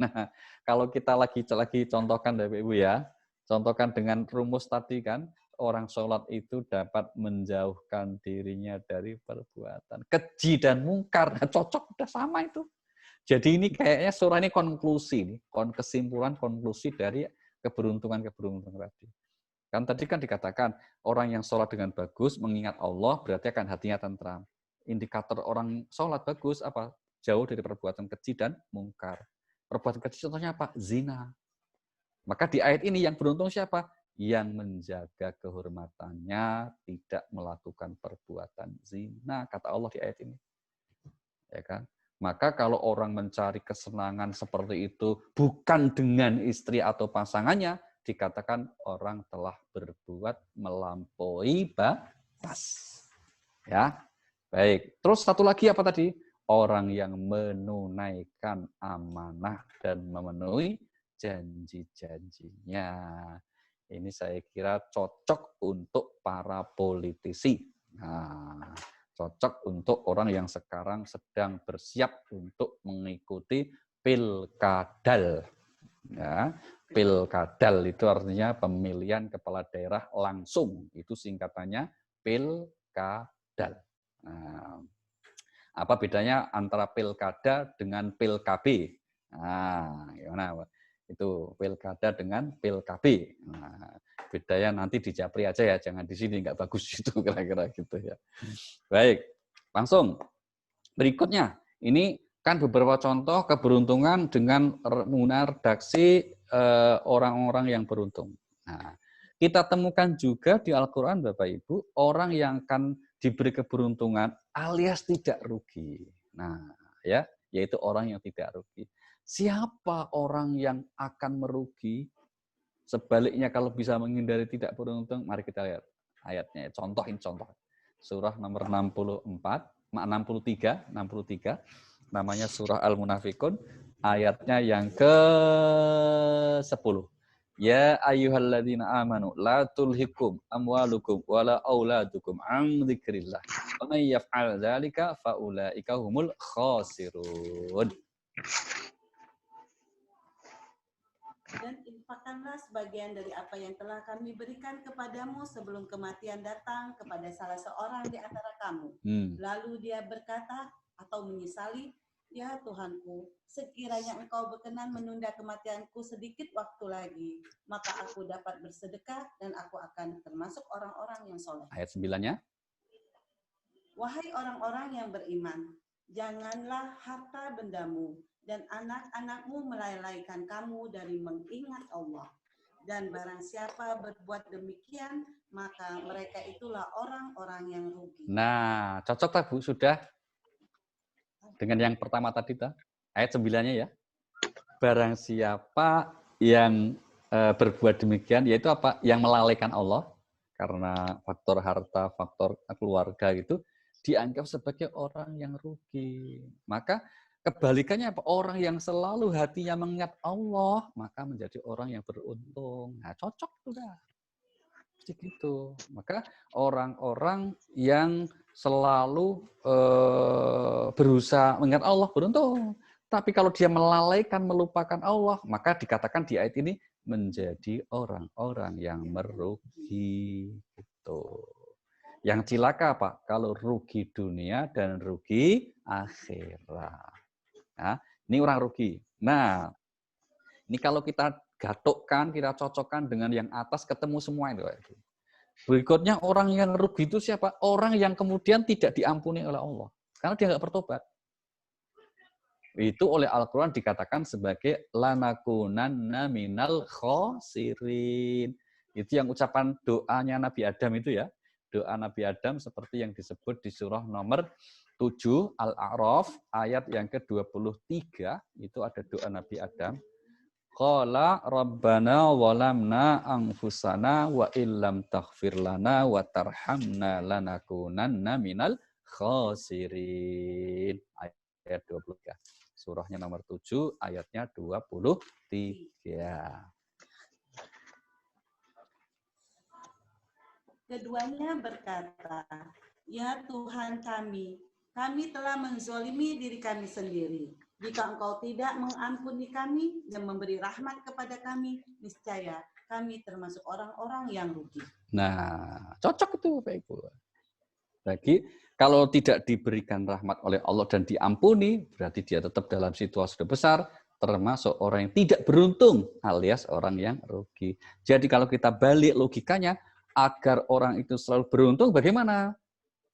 Nah, kalau kita lagi contohkan dari Ibu ya, contohkan dengan rumus tadi kan, orang sholat itu dapat menjauhkan dirinya dari perbuatan keji dan mungkar. Nah, cocok, udah sama itu. Jadi ini kayaknya surah ini konklusi, kesimpulan konklusi dari keberuntungan-keberuntungan tadi. Kan tadi kan dikatakan, orang yang sholat dengan bagus, mengingat Allah, berarti akan hatinya tentram. Indikator orang sholat bagus, apa? Jauh dari perbuatan keji dan mungkar. Perbuatan keji contohnya apa? Zina. Maka di ayat ini yang beruntung siapa? Yang menjaga kehormatannya, tidak melakukan perbuatan zina, kata Allah di ayat ini. Ya kan? Maka kalau orang mencari kesenangan seperti itu, bukan dengan istri atau pasangannya, dikatakan orang telah berbuat melampaui batas. Ya, baik. Terus satu lagi apa tadi? Orang yang menunaikan amanah dan memenuhi janji-janjinya. Ini saya kira cocok untuk para politisi. Nah, Cocok untuk orang yang sekarang sedang bersiap untuk mengikuti pilkadal. Ya, pilkadal itu artinya pemilihan kepala daerah langsung. Itu singkatannya pilkadal. Nah, apa bedanya antara pilkada dengan pilkab? Nah, gimana? Itu pilkada dengan pilkab. Nah, bedanya nanti di Japri aja ya, jangan di sini, nggak bagus itu kira-kira gitu ya. Baik, langsung berikutnya. Ini kan beberapa contoh keberuntungan dengan menggunakan redaksi orang-orang yang beruntung. Nah, kita temukan juga di Al-Quran, Bapak Ibu, orang yang akan diberi keberuntungan alias tidak rugi. Nah, ya, yaitu orang yang tidak rugi. Siapa orang yang akan merugi? Sebaliknya kalau bisa menghindari tidak beruntung, mari kita lihat ayatnya. Contohin contoh. Surah nomor 63, namanya surah Al-Munafikun, ayatnya yang ke-10. Ya ayyuhalladzina amanu la tulhikum amwalukum wala auladukum an dzikrillah. Wa may yaf'al dzalika faulaika humul khasirun. Dan infakkanlah sebagian dari apa yang telah kami berikan kepadamu sebelum kematian datang kepada salah seorang di antara kamu. Lalu dia berkata atau menyesali, ya Tuhanku, sekiranya engkau berkenan menunda kematianku sedikit waktu lagi, maka aku dapat bersedekah dan aku akan termasuk orang-orang yang soleh. Ayat 9-nya. Wahai orang-orang yang beriman, janganlah harta bendamu dan anak-anakmu melalaikan kamu dari mengingat Allah. Dan barang siapa berbuat demikian, maka mereka itulah orang-orang yang rugi. Nah, cocok tak Bu? Sudah? Dengan yang pertama tadi, ayat 9-nya ya. Barang siapa yang berbuat demikian, yaitu apa? Yang melalaikan Allah, karena faktor harta, faktor keluarga itu, dianggap sebagai orang yang rugi. Maka kebalikannya apa? Orang yang selalu hatinya mengingat Allah, maka menjadi orang yang beruntung. Nah, cocok sudah. Begitu. Maka orang-orang yang selalu berusaha mengingat Allah beruntung. Tapi kalau dia melalaikan, melupakan Allah, maka dikatakan di ayat ini menjadi orang-orang yang merugi. Gitu. Yang cilaka apa? Kalau rugi dunia dan rugi akhirat. Nah, ini orang rugi. Nah, ini kalau kita gatukkan, kita cocokkan dengan yang atas, ketemu semua itu. Berikutnya orang yang rugi itu siapa? Orang yang kemudian tidak diampuni oleh Allah. Karena dia nggak bertobat. Itu oleh Al-Quran dikatakan sebagai lanakunanna minal khosirin. Itu yang ucapan doanya Nabi Adam itu ya. Doa Nabi Adam seperti yang disebut di surah nomor 7 Al-A'raf ayat yang ke-23. Itu ada doa Nabi Adam. Qala rabbana walamna anfusana wa illam taghfir lana wa tarhamna lanakunanna minal khasirin. Ayat 23. Surahnya nomor 7, ayatnya 23. Keduanya berkata, ya Tuhan kami telah menzolimi diri kami sendiri. Jika engkau tidak mengampuni kami dan memberi rahmat kepada kami, niscaya kami termasuk orang-orang yang rugi. Nah, cocok itu Bapak Ibu. Bagi kalau tidak diberikan rahmat oleh Allah dan diampuni, berarti dia tetap dalam situasi besar, termasuk orang yang tidak beruntung, alias orang yang rugi. Jadi kalau kita balik logikanya, agar orang itu selalu beruntung, bagaimana?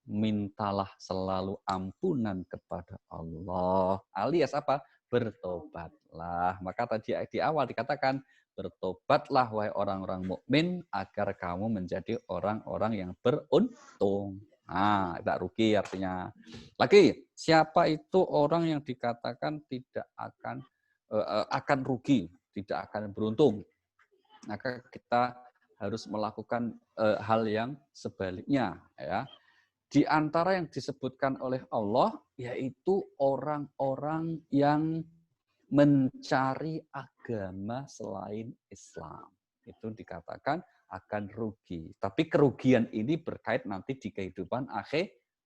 Mintalah selalu ampunan kepada Allah. Alias apa? Bertobatlah. Maka tadi di awal dikatakan, bertobatlah wahai orang-orang mukmin agar kamu menjadi orang-orang yang beruntung. Nah, tidak rugi artinya. Lagi, siapa itu orang yang dikatakan tidak akan rugi, tidak akan beruntung? Maka kita harus melakukan hal yang sebaliknya, ya. Di antara yang disebutkan oleh Allah, yaitu orang-orang yang mencari agama selain Islam. Itu dikatakan akan rugi. Tapi kerugian ini berkait nanti di kehidupan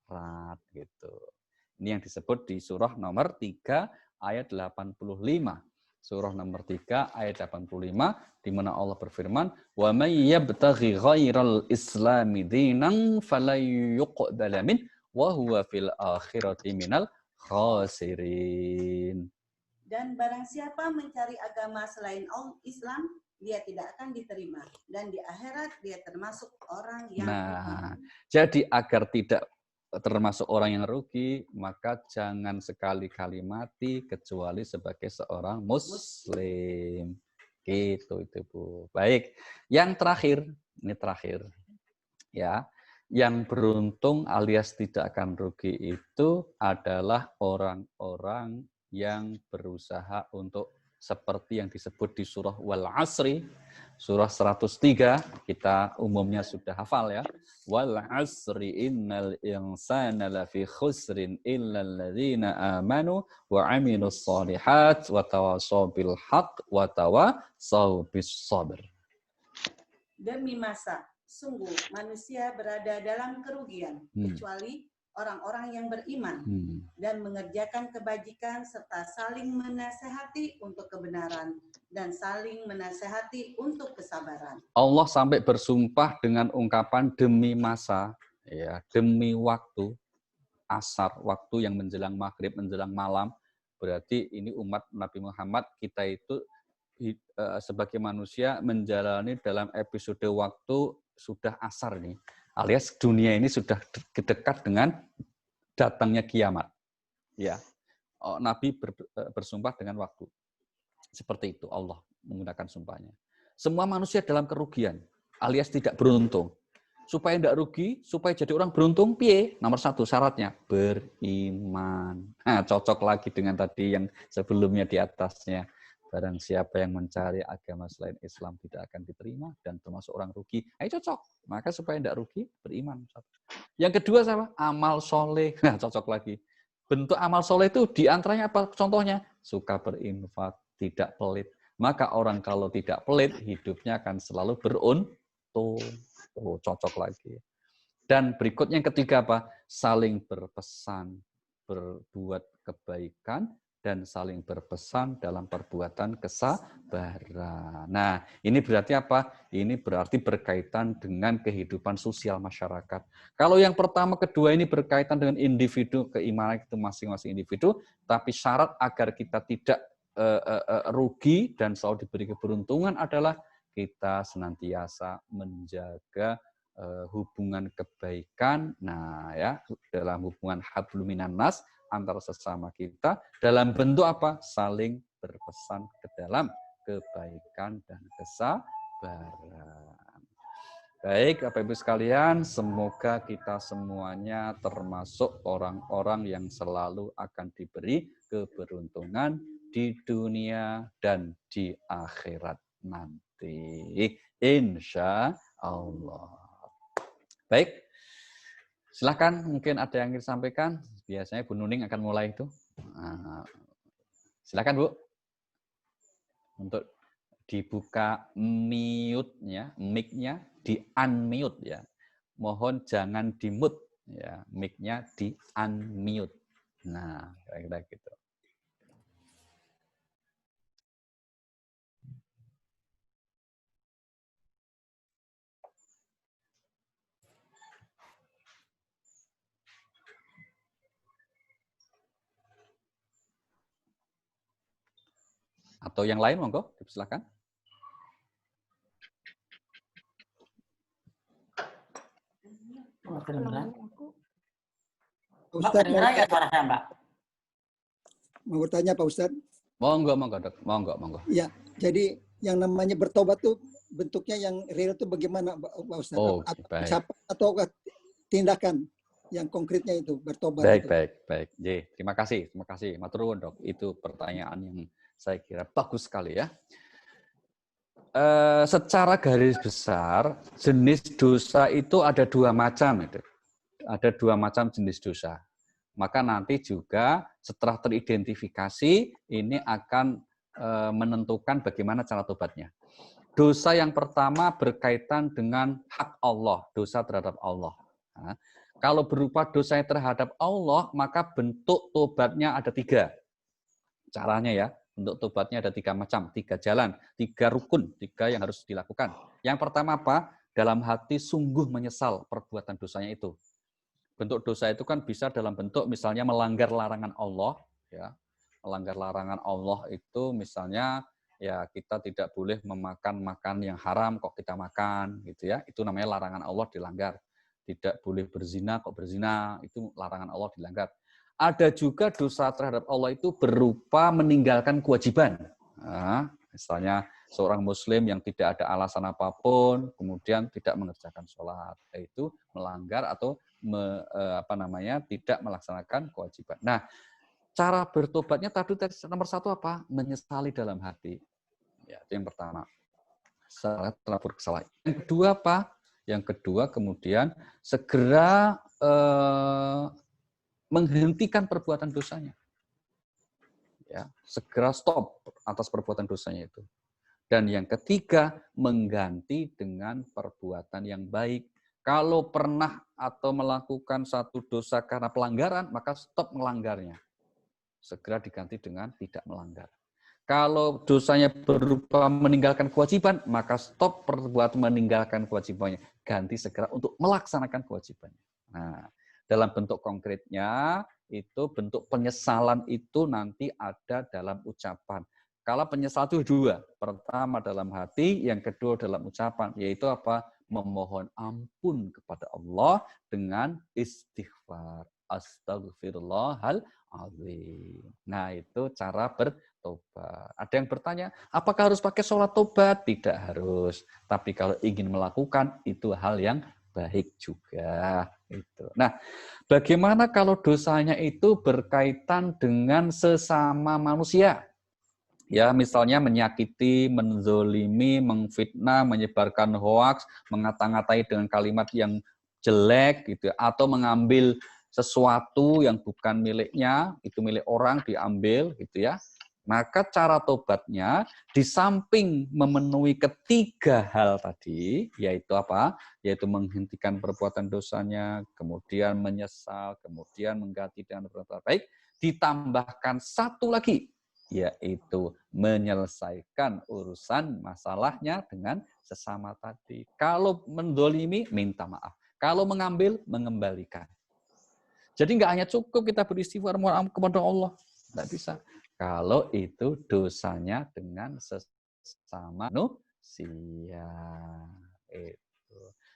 syarat gitu. Ini yang disebut di surah nomor 3 ayat 85. Surah nomor 3 ayat 85 di mana Allah berfirman, "Wa may yabtaghi ghairal islami dinan falan yuqbala min wa huwa fil akhirati minal khasirin." Dan barang siapa mencari agama selain Islam, dia tidak akan diterima. Dan di akhirat dia termasuk orang yang rugi. Jadi agar tidak termasuk orang yang rugi, maka jangan sekali-kali mati kecuali sebagai seorang muslim. Gitu itu Bu. Baik, yang terakhir, ini terakhir. Ya, yang beruntung alias tidak akan rugi itu adalah orang-orang yang berusaha untuk seperti yang disebut di surah Wal Asri, surah 103, kita umumnya sudah hafal ya. Wal asri innal insana lafi khusrin illa alladzina amanu wa amilus solihat wa tawasaw bil haqq wa tawasaw bis sabr. Demi masa, sungguh manusia berada dalam kerugian, kecuali orang-orang yang beriman dan mengerjakan kebajikan serta saling menasehati untuk kebenaran dan saling menasehati untuk kesabaran. Allah sampai bersumpah dengan ungkapan demi masa, ya, demi waktu, asar, waktu yang menjelang maghrib, menjelang malam. Berarti ini umat Nabi Muhammad, kita itu sebagai manusia menjalani dalam episode waktu sudah asar nih, alias dunia ini sudah dekat dengan datangnya kiamat. Ya, Nabi bersumpah dengan waktu. Seperti itu Allah menggunakan sumpahnya. Semua manusia dalam kerugian, alias tidak beruntung. Supaya tidak rugi, supaya jadi orang beruntung, piye? Nomor 1 syaratnya, beriman. Nah, cocok lagi dengan tadi yang sebelumnya di atasnya. Barang siapa yang mencari agama selain Islam tidak akan diterima dan termasuk orang rugi. Ayo cocok. Maka supaya tidak rugi, beriman. Yang kedua sama, amal soleh. Nah, cocok lagi. Bentuk amal soleh itu diantaranya apa? Contohnya, suka berinfak, tidak pelit. Maka orang kalau tidak pelit, hidupnya akan selalu beruntung. Oh, cocok lagi. Dan berikutnya yang ketiga apa? Saling berpesan, berbuat kebaikan, dan saling berpesan dalam perbuatan kesabaran. Nah, ini berarti apa? Ini berarti berkaitan dengan kehidupan sosial masyarakat. Kalau yang pertama, kedua ini berkaitan dengan individu, keimanan itu masing-masing individu, tapi syarat agar kita tidak rugi dan selalu diberi keberuntungan adalah kita senantiasa menjaga hubungan kebaikan, nah ya, dalam hubungan hablum minan nas antara sesama kita dalam bentuk apa? Saling berpesan ke dalam kebaikan dan kesabaran. Baik, Bapak Ibu sekalian, semoga kita semuanya termasuk orang-orang yang selalu akan diberi keberuntungan di dunia dan di akhirat nanti. Insya Allah. Baik, silakan mungkin ada yang ingin disampaikan. Biasanya Bu Nuning akan mulai itu. Silakan Bu. Untuk dibuka mute-nya, mic-nya di-unmute ya. Mohon jangan di-mute ya, mic-nya di-unmute. Nah, kira-kira gitu. Atau yang lain, monggo, silakan. Ustaz, ya suara saya, Mbak. Mau bertanya Pak Ustaz? Monggo, Dok. Monggo. Ya, jadi yang namanya bertobat tuh bentuknya yang real itu bagaimana Pak Ustaz? Oh, atau tindakan yang konkretnya itu bertobat? Baik. Terima kasih. Matur nuwun, Dok. Itu pertanyaan yang saya kira bagus sekali ya. Secara garis besar, jenis dosa itu ada 2 macam. Ada 2 macam jenis dosa. Maka nanti juga setelah teridentifikasi, ini akan menentukan bagaimana cara tobatnya. Dosa yang pertama berkaitan dengan hak Allah, dosa terhadap Allah. Nah, Kalau berupa dosanya terhadap Allah, maka bentuk tobatnya ada 3. Caranya ya, bentuk tobatnya ada 3 macam, 3 jalan, 3 rukun, 3 yang harus dilakukan. Yang pertama apa? Dalam hati sungguh menyesal perbuatan dosanya itu. Bentuk dosa itu kan bisa dalam bentuk misalnya melanggar larangan Allah, ya. Melanggar larangan Allah itu misalnya ya kita tidak boleh memakan makan yang haram kok kita makan gitu ya. Itu namanya larangan Allah dilanggar. Tidak boleh berzina kok berzina, itu larangan Allah dilanggar. Ada juga dosa terhadap Allah itu berupa meninggalkan kewajiban. Nah, misalnya seorang muslim yang tidak ada alasan apapun, kemudian tidak mengerjakan sholat, yaitu melanggar atau tidak melaksanakan kewajiban. Nah, cara bertobatnya tadi nomor 1 apa? Menyesali dalam hati. Ya, itu yang pertama. Setelah bersalah. Yang kedua apa? Yang kedua kemudian segera menghentikan perbuatan dosanya. Ya, segera stop atas perbuatan dosanya itu. Dan yang ketiga, mengganti dengan perbuatan yang baik. Kalau pernah atau melakukan satu dosa karena pelanggaran, maka stop melanggarnya. Segera diganti dengan tidak melanggar. Kalau dosanya berupa meninggalkan kewajiban, maka stop perbuatan meninggalkan kewajibannya. Ganti segera untuk melaksanakan kewajibannya. Nah, dalam bentuk konkretnya, itu bentuk penyesalan itu nanti ada dalam ucapan. Kalau penyesal itu 2. Pertama dalam hati, yang kedua dalam ucapan. Yaitu apa? Memohon ampun kepada Allah dengan istighfar. Astagfirullahaladzim. Nah, itu cara bertobat. Ada yang bertanya, apakah harus pakai sholat tobat? Tidak harus. Tapi kalau ingin melakukan, itu hal yang baik juga. Itu. Nah, bagaimana kalau dosanya itu berkaitan dengan sesama manusia? Ya, misalnya menyakiti, menzolimi, mengfitnah, menyebarkan hoaks, mengata-ngatai dengan kalimat yang jelek, gitu, atau mengambil sesuatu yang bukan miliknya, itu milik orang diambil, gitu ya. Maka cara tobatnya di samping memenuhi ketiga hal tadi, yaitu apa? Yaitu menghentikan perbuatan dosanya, kemudian menyesal, kemudian mengganti dengan perbuatan baik, ditambahkan satu lagi, yaitu menyelesaikan urusan masalahnya dengan sesama tadi. Kalau mendolimi, minta maaf. Kalau mengambil, mengembalikan. Jadi nggak hanya cukup kita beristighfar kepada Allah. Nggak bisa. Kalau itu dosanya dengan sesama manusia.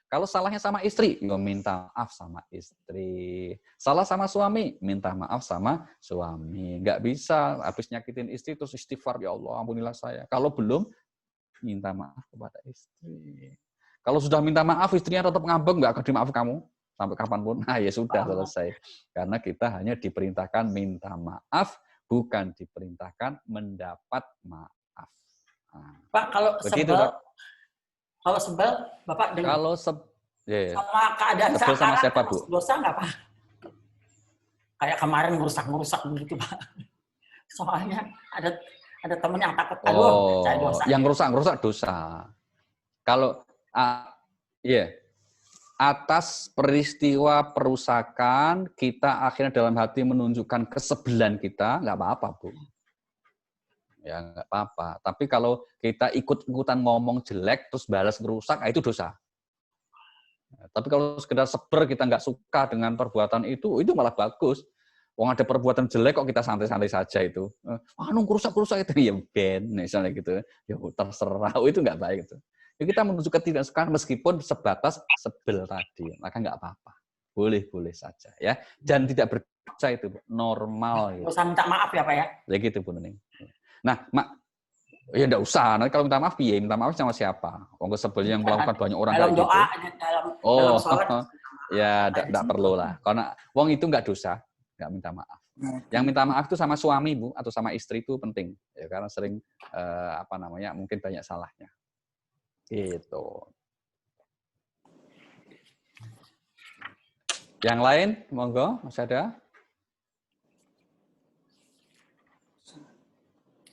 Kalau salahnya sama istri, ya minta maaf sama istri. Salah sama suami, minta maaf sama suami. Nggak bisa habis nyakitin istri terus istighfar, ya Allah ampunilah saya. Kalau belum, minta maaf kepada istri. Kalau sudah minta maaf, istrinya tetap ngambek, nggak akan dimaaf kamu sampai kapanpun. Nah ya sudah selesai. Karena kita hanya diperintahkan minta maaf, bukan diperintahkan mendapat maaf. Nah, Pak, kalau begitu, sebel, kalau sebel, Bapak dengan kalau sama keadaan sebel sama sekarang siapa, Bu? dosa nggak, Pak? Kayak kemarin ngerusak-ngerusak begitu, Pak. Soalnya ada temen yang takut, aduh, saya dosa. Yang rusak-rusak dosa. Kalau atas peristiwa perusakan kita akhirnya dalam hati menunjukkan kesebelan kita, nggak apa-apa, Bu. Ya nggak apa-apa. Tapi kalau kita ikut-ikutan ngomong jelek terus balas merusak, itu dosa. Tapi kalau sekedar seber kita nggak suka dengan perbuatan itu malah bagus. Wong ada perbuatan jelek kok kita santai-santai saja itu. Rusak-rusak itu ya ben, misalnya gitu. Ya terserah, itu nggak baik itu. Ya, kita menunjukkan tidak suka meskipun sebatas sebel tadi, maka nggak apa-apa. Boleh-boleh saja ya. Dan tidak berdosa itu, normal. Nggak usah minta maaf ya, Pak ya? Ya gitu, Bu Nuning. Nah, ya enggak usah. Nanti kalau minta maaf, ya minta maaf sama siapa? Wong sebel yang melakukan banyak orang dalam kayak doa, gitu. dalam sholat. Ya enggak perlu lah. Karena wong itu enggak dosa, enggak minta maaf. Yang minta maaf itu sama suami, Bu, atau sama istri itu penting. Ya karena sering mungkin banyak salahnya. Gitu. Yang lain, monggo, masih ada?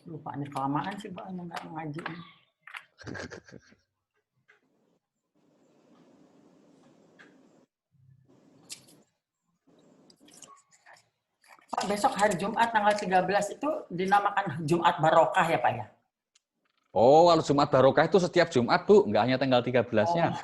Lupa nih kelamaan sih, Pak, nggak ngaji. Pak, besok hari Jumat tanggal 13 itu dinamakan Jumat Barokah ya Pak ya? Oh, kalau Jumat Barokah itu setiap Jumat, Bu, nggak hanya tanggal 13-nya.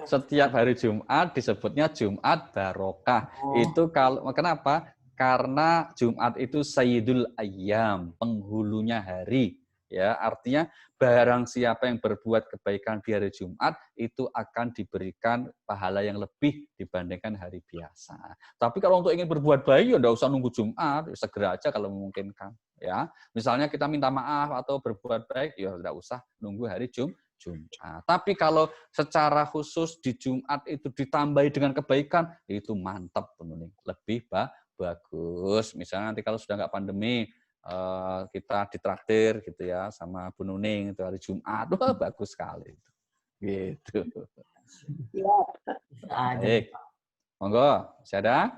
Setiap hari Jumat disebutnya Jumat Barokah. Itu kalau kenapa? Karena Jumat itu Sayyidul Ayyam, penghulunya hari. Ya, artinya barang siapa yang berbuat kebaikan di hari Jumat itu akan diberikan pahala yang lebih dibandingkan hari biasa. Tapi kalau untuk ingin berbuat baik ya enggak usah nunggu Jumat, segera aja kalau memungkinkan. Ya, misalnya kita minta maaf atau berbuat baik ya enggak usah nunggu hari Jumat. Tapi kalau secara khusus di Jumat itu ditambahi dengan kebaikan, itu mantap, lebih bagus. Misalnya nanti kalau sudah nggak pandemi, kita ditraktir gitu ya sama Bu Nuning itu hari Jumat, wah bagus sekali. Gitu. Baik, monggo, saya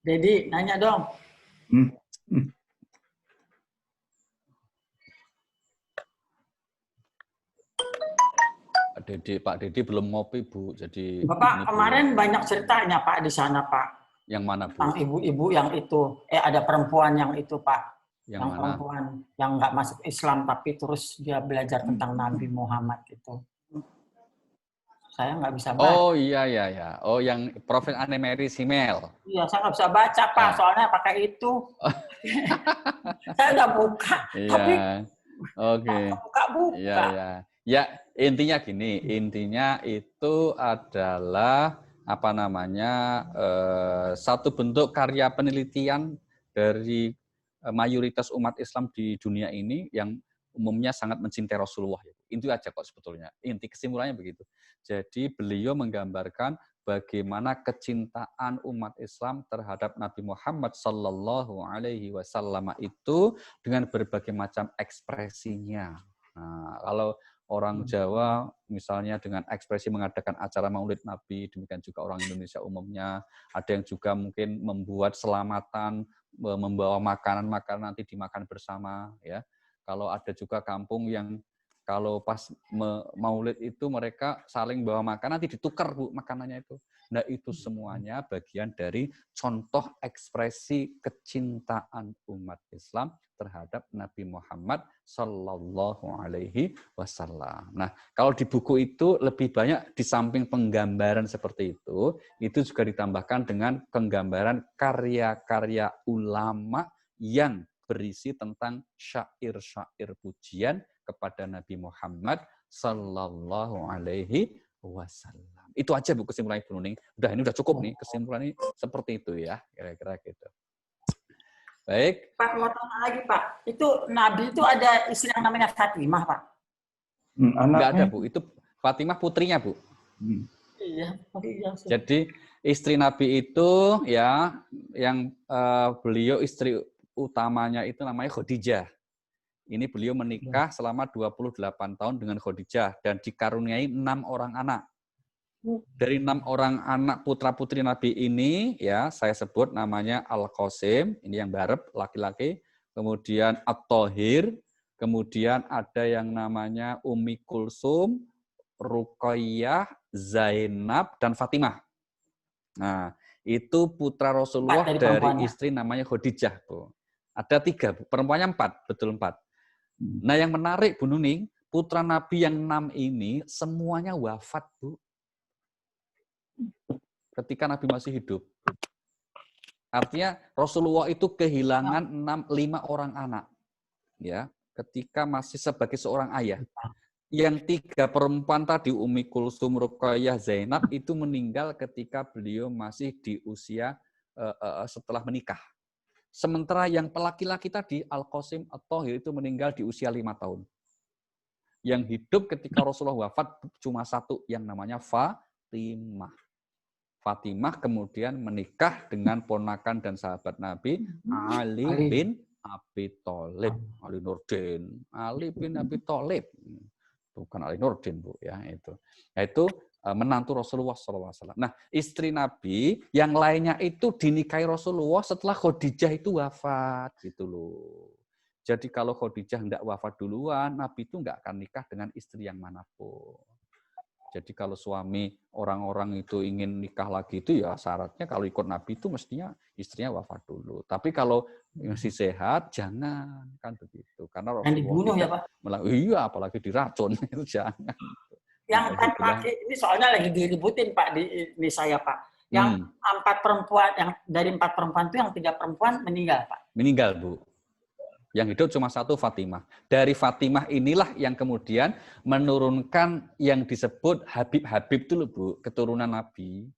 Dedi, nanya dong. Pak Dedi belum ngopi, Bu. Jadi Bapak kemarin banyak ceritanya Pak di sana, Pak. Yang mana, Bu? Tentang ibu-ibu yang itu, ada perempuan yang itu, Pak. Yang mana? Perempuan yang nggak masuk Islam tapi terus dia belajar tentang Nabi Muhammad itu. Saya nggak bisa baca. Oh iya. Oh, yang Profil Anne Mary Simel. Iya, saya nggak bisa baca, Pak. Soalnya pakai itu. Saya nggak buka. Iya. Tapi Oke. buka. Iya. Ya, intinya gini. Intinya itu adalah satu bentuk karya penelitian dari mayoritas umat Islam di dunia ini yang umumnya sangat mencintai Rasulullah. Itu aja kok sebetulnya. Inti kesimpulannya begitu. Jadi beliau menggambarkan bagaimana kecintaan umat Islam terhadap Nabi Muhammad Sallallahu Alaihi Wasallam itu dengan berbagai macam ekspresinya. Nah, kalau orang Jawa misalnya dengan ekspresi mengadakan acara Maulid Nabi, demikian juga orang Indonesia umumnya, ada yang juga mungkin membuat selamatan, membawa makanan-makanan nanti dimakan bersama, ya. Kalau ada juga kampung yang kalau pas Maulid itu mereka saling bawa makanan, nanti ditukar, Bu, makanannya itu. Nah, itu semuanya bagian dari contoh ekspresi kecintaan umat Islam terhadap Nabi Muhammad Sallallahu Alaihi Wasallam. Nah, kalau di buku itu lebih banyak di samping penggambaran seperti itu juga ditambahkan dengan penggambaran karya-karya ulama yang berisi tentang syair-syair pujian kepada Nabi Muhammad Sallallahu Alaihi Wasallam. Itu aja, Bu, kesimpulannya, Bu Nuning. Ini udah cukup nih, kesimpulannya seperti itu ya, kira-kira gitu. Baik. Pak, mau tanya lagi, Pak. Itu Nabi itu ada istri yang namanya Fatimah, Pak? Enggak ada, Bu. Itu Fatimah putrinya, Bu. Iya. Jadi istri Nabi itu ya yang beliau istri utamanya itu namanya Khadijah. Ini beliau menikah selama 28 tahun dengan Khadijah dan dikaruniai 6 orang anak. Dari 6 orang anak putra-putri Nabi ini, ya saya sebut namanya Al-Qasim, ini yang barep, laki-laki. Kemudian At-Thahir, kemudian ada yang namanya Ummi Kulsum, Ruqayyah, Zainab, dan Fatimah. Nah, itu putra Rasulullah dari istri namanya Khadijah, Bu. Ada 3, Bu. Perempuannya 4, betul 4. Nah, yang menarik, Bu Nuning, putra Nabi yang 6 ini semuanya wafat, Bu. Ketika Nabi masih hidup. Artinya Rasulullah itu kehilangan 5 orang anak. Ya, ketika masih sebagai seorang ayah. Yang 3 perempuan tadi, Ummi Kulsum, Ruqayyah, Zainab, itu meninggal ketika beliau masih di usia setelah menikah. Sementara yang laki-laki tadi, Al-Qasim, At-Thahir, itu meninggal di usia 5 tahun. Yang hidup ketika Rasulullah wafat cuma 1, yang namanya Fatimah. Fatimah kemudian menikah dengan ponakan dan sahabat Nabi, Ali bin Abi Thalib. Ali Nurdin. Ali bin Abi Thalib. Bukan Ali Nurdin, Bu, ya itu. Yaitu menantu Rasulullah SAW. Nah, istri Nabi yang lainnya itu dinikahi Rasulullah setelah Khadijah itu wafat, gitu loh. Jadi kalau Khadijah enggak wafat duluan, Nabi itu enggak akan nikah dengan istri yang manapun. Jadi kalau suami orang-orang itu ingin nikah lagi itu ya syaratnya kalau ikut Nabi itu mestinya istrinya wafat dulu. Tapi kalau masih sehat jangan, kan begitu. Karena Yang Rasulullah dibunuh ya tidak Pak. iya apalagi diracun itu jangan. Yang Nah, laki ini soalnya lagi diributin Pak di saya Pak. Yang 4 perempuan, yang dari 4 perempuan itu yang 3 perempuan meninggal Pak. Meninggal Bu. Yang hidup cuma 1 Fatimah. Dari Fatimah inilah yang kemudian menurunkan yang disebut Habib-Habib itu loh Bu, keturunan Nabi.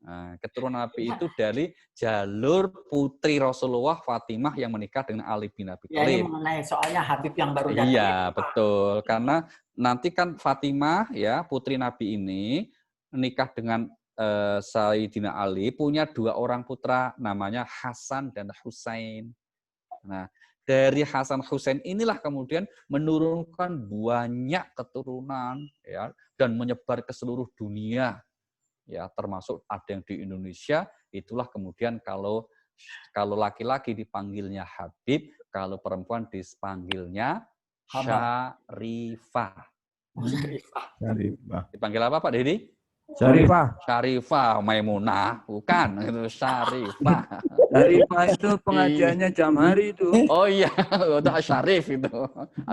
Nah, keturunan Nabi itu dari jalur putri Rasulullah Fatimah yang menikah dengan Ali bin Abi Ya ini Thalib. mengenai soalnya Habib yang baru datang. Iya, betul. Karena nanti kan Fatimah ya, putri Nabi ini menikah dengan Sayyidina Ali, punya 2 orang putra namanya Hasan dan Husain. Nah, dari Hasan Husain inilah kemudian menurunkan banyak keturunan ya dan menyebar ke seluruh dunia. Ya, termasuk ada yang di Indonesia, itulah kemudian kalau laki-laki dipanggilnya Habib, kalau perempuan dipanggilnya Syarifah. Syarifah. Dipanggil apa Pak Dedi? Syarifah. Syarifah, Maimunah, bukan, itu Syarifah. Syarifah itu pengajiannya jam hari itu. Oh iya, itu Syarif itu.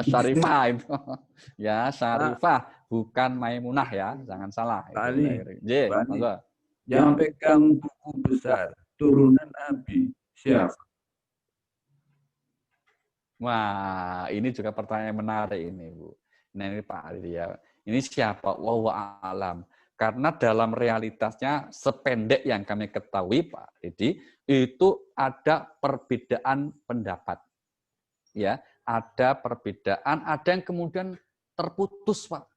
Syarifah itu. Ya, Syarifah, bukan Maimunah ya, jangan salah. Bani, monggo. Yang pegang buku besar, turunan Nabi, siapa? Wah, ini juga pertanyaan menarik ini, Bu. Nah, ini Pak Ali ya. Ini siapa? Wallahu a'lam. Karena dalam realitasnya sependek yang kami ketahui, Pak Didi, itu ada perbedaan pendapat. Ya, ada perbedaan, ada yang kemudian terputus, Pak.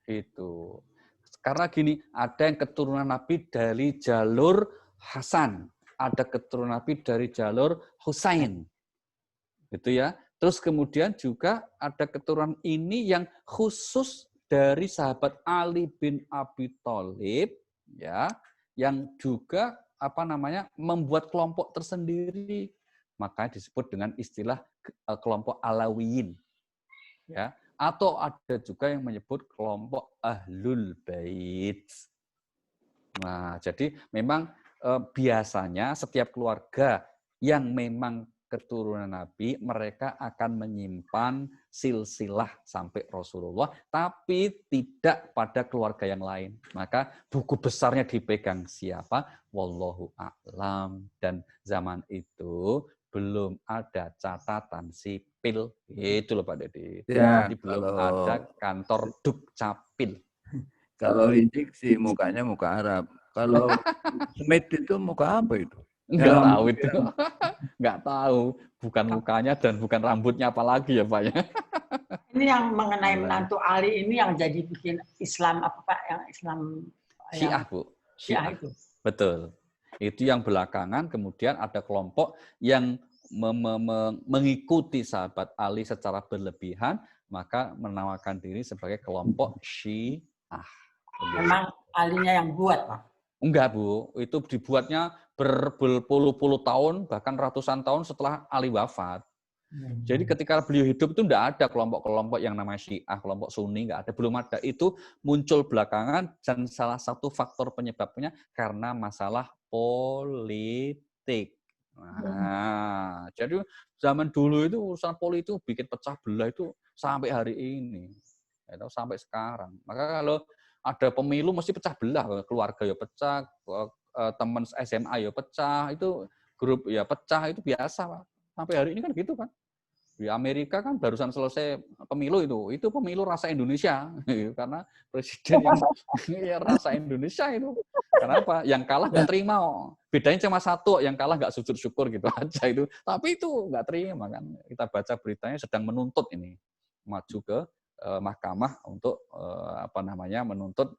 Itu. Karena gini, ada yang keturunan Nabi dari jalur Hasan, ada keturunan Nabi dari jalur Husain. Gitu ya. Terus kemudian juga ada keturunan ini yang khusus dari sahabat Ali bin Abi Thalib ya, yang juga membuat kelompok tersendiri. Maka disebut dengan istilah kelompok Alawiyin. Ya, atau ada juga yang menyebut kelompok Ahlul Bait. Nah, jadi memang biasanya setiap keluarga yang memang keturunan Nabi, mereka akan menyimpan silsilah sampai Rasulullah, tapi tidak pada keluarga yang lain. Maka buku besarnya dipegang siapa? Wallahu a'lam. Dan zaman itu belum ada catatan sipil. Itu loh Pak Dedi. Ya, jadi belum ada kantor Dukcapil. Kalau Rindik sih mukanya muka Arab. Kalau Smith itu muka apa itu? Enggak tahu itu. Enggak tahu. Bukan mukanya dan bukan rambutnya apalagi ya Pak ya. Ini yang mengenai menantu Ali ini yang jadi bikin Islam apa Pak? Yang Islam Syiah Bu. Syiah itu. Betul. Itu yang belakangan kemudian ada kelompok yang mengikuti sahabat Ali secara berlebihan, maka menawarkan diri sebagai kelompok Syiah. Memang alinya yang buat Pak? Enggak Bu, itu dibuatnya berpuluh-puluh tahun, bahkan ratusan tahun setelah Ali wafat. Jadi ketika beliau hidup itu enggak ada kelompok-kelompok yang namanya Syiah, kelompok Sunni, enggak ada, belum ada. Itu muncul belakangan dan salah satu faktor penyebabnya karena masalah politik. Nah, jadi zaman dulu itu urusan politik bikin pecah belah itu sampai hari ini. Itu sampai sekarang. Maka kalau ada pemilu mesti pecah belah, keluarga ya pecah, teman SMA ya pecah, itu grup ya pecah, itu biasa Pak. Sampai hari ini kan gitu kan. Di Amerika kan barusan selesai pemilu itu pemilu rasa Indonesia, karena presiden yang rasa Indonesia itu. Kenapa? Yang kalah nggak terima. Bedanya cuma satu, yang kalah nggak sujud syukur gitu aja itu. Tapi itu nggak terima kan. Kita baca beritanya sedang menuntut ini maju ke mahkamah untuk menuntut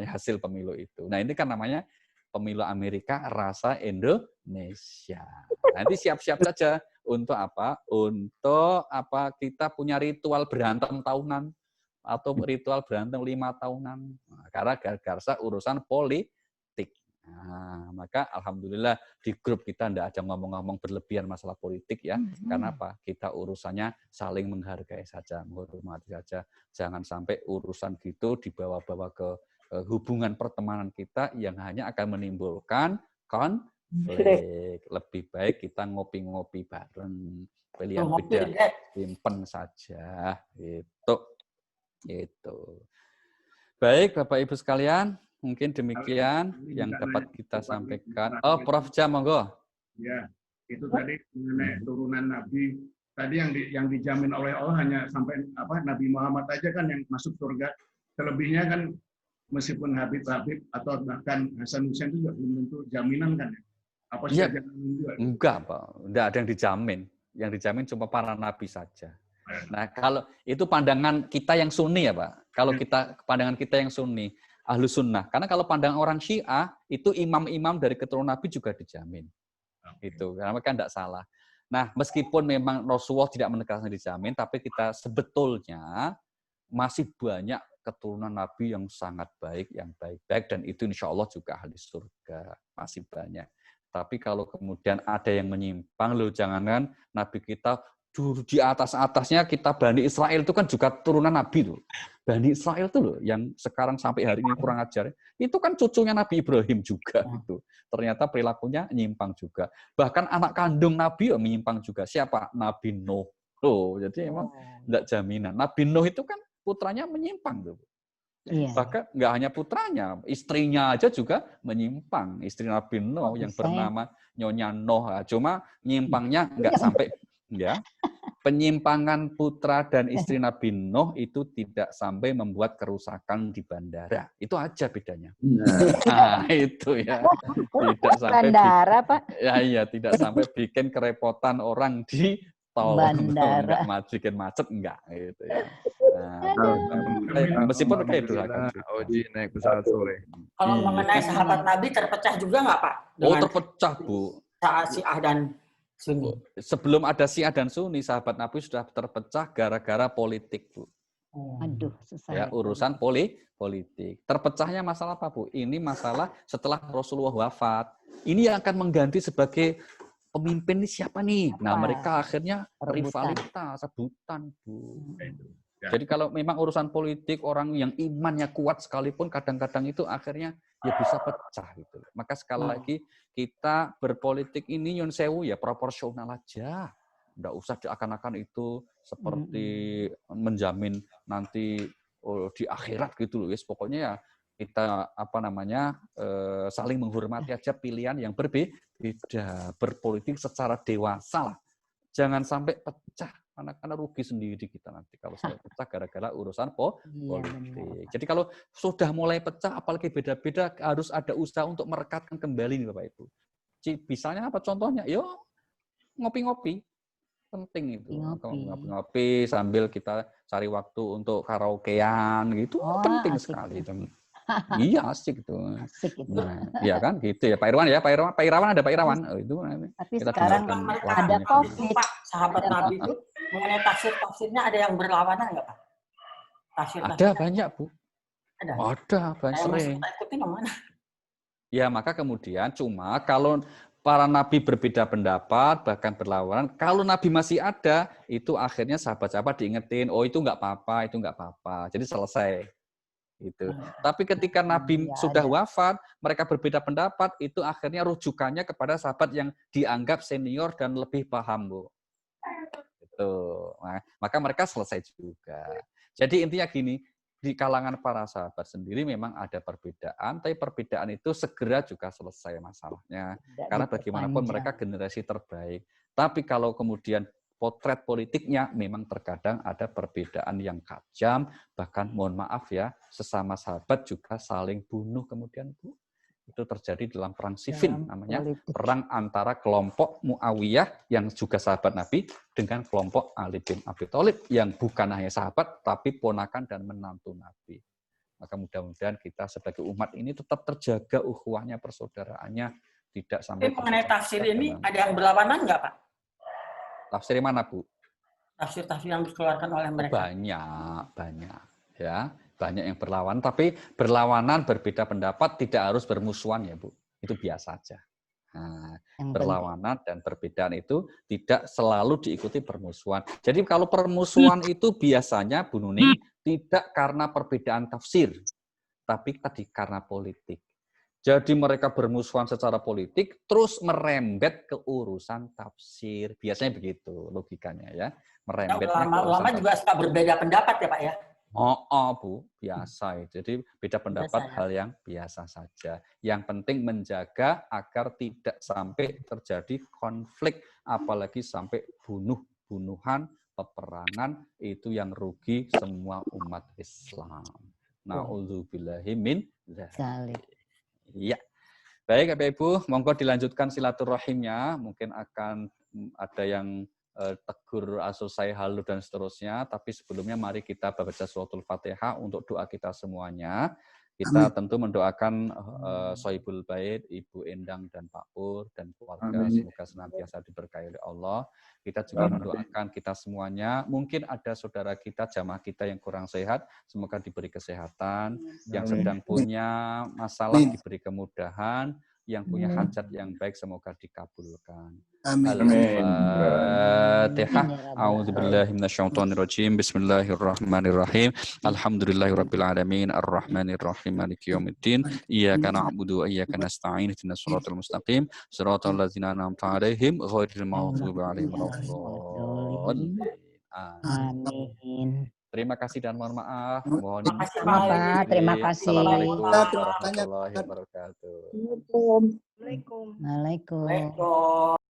hasil pemilu itu. Nah, ini kan namanya pemilu Amerika rasa Indonesia. Nanti siap-siap saja untuk apa? Untuk kita punya ritual berantem tahunan atau ritual berantem 5 tahunan. Nah, karena gara-gara urusan politik. Nah, maka alhamdulillah di grup kita tidak ada ngomong-ngomong berlebihan masalah politik ya. Karena apa? Kita urusannya saling menghargai saja, menghormati saja. Jangan sampai urusan gitu dibawa-bawa ke hubungan pertemanan kita yang hanya akan menimbulkan konflik. Lebih baik kita ngopi-ngopi bareng. Pilihan beda, simpen saja. Itu. Baik, Bapak Ibu sekalian. Mungkin demikian yang dapat kita sampaikan. Oh, Prof. Jam, monggo. Ya, itu tadi mengenai turunan Nabi. Tadi yang dijamin oleh Allah hanya sampai Nabi Muhammad aja kan yang masuk surga. Selebihnya kan meskipun Habib atau bahkan Hasan Hussein itu juga belum tentu jaminan kan ya? Apa sih jaminan juga? Enggak, Pak. Enggak ada yang dijamin. Yang dijamin cuma para nabi saja. Nah, kalau itu pandangan kita yang Sunni ya, Pak. Kalau pandangan kita yang Sunni, Ahlu Sunnah. Karena kalau pandangan orang Syiah, itu imam-imam dari keturunan Nabi juga dijamin. Itu, karena kan tidak salah. Nah, meskipun memang Rasulullah tidak menegaskan dijamin, tapi kita sebetulnya masih banyak keturunan Nabi yang sangat baik, yang baik-baik, dan itu insya Allah juga ahli surga. Masih banyak. Tapi kalau kemudian ada yang menyimpang, loh jangankan Nabi kita, di atas-atasnya kita Bani Israel itu kan juga turunan Nabi tuh. Bani Israel tuh loh yang sekarang sampai hari ini kurang ajar. Itu kan cucunya Nabi Ibrahim juga itu. Ternyata perilakunya menyimpang juga. Bahkan anak kandung Nabi menyimpang juga. Siapa? Nabi Nuh. Loh, jadi emang enggak jaminan. Nabi Nuh itu kan putranya menyimpang tuh. Iya. Bahkan nggak hanya putranya, istrinya aja juga menyimpang. Istri Nabi Nuh yang bernama Nyonya Nuh. Cuma nyimpangnya nggak sampai. Ya, penyimpangan putra dan istri Nabi Nuh itu tidak sampai membuat kerusakan di bandara. Itu aja bedanya. Nah, itu ya. Tidak sampai bandara, Pak. Ya, iya, tidak sampai bikin kerepotan orang di tol. Bandara. Enggak bikin macet, enggak. Gitu ya. Nah, meskipun kayak itu. Oji naik pesawat sore. Kalau mengenai sahabat Nabi terpecah juga nggak, Pak? Oh, terpecah, Bu. Syiah dan Sunni. Sebelum ada Syiah dan Sunni, sahabat Nabi sudah terpecah gara-gara politik, Bu. Aduh, susah. Ya, urusan politik. Terpecahnya masalah apa, Bu? Ini masalah setelah Rasulullah wafat. Ini yang akan mengganti sebagai pemimpin ini siapa nih? Nah, mereka akhirnya rivalitas, rebutan, Bu. Jadi kalau memang urusan politik, orang yang imannya kuat sekalipun kadang-kadang itu akhirnya ya bisa pecah gitu. Maka sekali lagi kita berpolitik ini nyun sewu ya proporsional aja. Nggak usah diakan-akan itu seperti menjamin nanti di akhirat gitu loh. Yes, pokoknya ya kita saling menghormati aja pilihan yang berbeda, berpolitik secara dewasa lah. Jangan sampai pecah. Karena rugi sendiri kita nanti kalau sampai pecah gara-gara urusan politik. Jadi kalau sudah mulai pecah, apalagi beda-beda, harus ada usaha untuk merekatkan kembali nih Bapak Ibu. Misalnya apa contohnya? Yo ngopi-ngopi, penting itu. Ngopi-ngopi sambil kita cari waktu untuk karaokean gitu, penting sekali itu. Iya asik itu. Nah, iya kan gitu ya Pak Irwan ya, Pak Irawan ada Pak Irawan. Itu tapi kita sekarang ada COVID. Sahabat Nabi itu mengenai tafsirnya ada yang berlawanan nggak Pak? Ada banyak Bu. Ada banyak sering. Ikutin yang mana? Ya maka kemudian cuma kalau para nabi berbeda pendapat bahkan berlawanan, kalau nabi masih ada itu akhirnya sahabat-sahabat diingetin, oh itu nggak apa-apa, itu nggak apa-apa. Jadi selesai. Itu. Tapi ketika Nabi sudah wafat, mereka berbeda pendapat, itu akhirnya rujukannya kepada sahabat yang dianggap senior dan lebih paham, Bu. Itu. Nah, maka mereka selesai juga. Jadi intinya gini, di kalangan para sahabat sendiri memang ada perbedaan, tapi perbedaan itu segera juga selesai masalahnya. Karena bagaimanapun mereka generasi terbaik. Tapi kalau kemudian potret politiknya memang terkadang ada perbedaan yang kejam, bahkan mohon maaf ya, sesama sahabat juga saling bunuh kemudian Bu. Itu terjadi dalam perang Siffin namanya, perang antara kelompok Muawiyah yang juga sahabat Nabi dengan kelompok Ali bin Abi Thalib yang bukan hanya sahabat tapi ponakan dan menantu Nabi. Maka mudah-mudahan kita sebagai umat ini tetap terjaga ukhuwahnya, persaudaraannya, tidak sampai. Tapi mengenai tafsir ini ada yang berlawanan nggak Pak? Tafsir mana, Bu? Tafsir-tafsir yang dikeluarkan oleh mereka. Banyak. Ya, banyak yang berlawanan, tapi berlawanan berbeda pendapat tidak harus bermusuhan ya, Bu. Itu biasa saja. Nah, Yang berlawanan dan perbedaan itu tidak selalu diikuti permusuhan. Jadi kalau permusuhan itu biasanya Bu Nuning tidak karena perbedaan tafsir, tapi tadi karena politik. Jadi mereka bermusuhan secara politik, terus merembet ke urusan tafsir. Biasanya begitu logikanya ya. Merembetnya ke urusan Ulama juga suka berbeda pendapat ya Pak ya? Bu, biasa. Jadi beda pendapat Biasa, ya. hal yang biasa saja. Yang penting menjaga agar tidak sampai terjadi konflik, apalagi sampai bunuh-bunuhan, peperangan, itu yang rugi semua umat Islam. Na'udzubillahi min dzalik. Iya. Baik, Bapak Ibu, monggo dilanjutkan silaturahimnya. Mungkin akan ada yang tegur selesai halu dan seterusnya, tapi sebelumnya mari kita baca suratul Fatihah untuk doa kita semuanya. Kita tentu mendoakan Sohibul Bait, Ibu Endang dan Pak Pur dan keluarga, semoga senantiasa diberkahi oleh Allah. Kita juga mendoakan kita semuanya, mungkin ada saudara kita, jamaah kita yang kurang sehat, semoga diberi kesehatan, yang sedang punya masalah diberi kemudahan, yang punya hajat yang baik semoga dikabulkan. Al-Fatihah. A'udzubillahi minasyaitonirrajim. Bismillahirrahmanirrahim. Alhamdulillahirabbil alamin, arrahmanirrahim, maliki yaumiddin. Iyyaka na'budu wa iyyaka nasta'in. Ihdinas siratal mustaqim, siratal ladzina an'amta 'alaihim ghairil maghdubi 'alaihim waladdallin. Amin. Terima kasih dan mohon maaf. Mohon Pak, terima kasih. Assalamualaikum warahmatullahi wabarakatuh. Waalaikumsalam.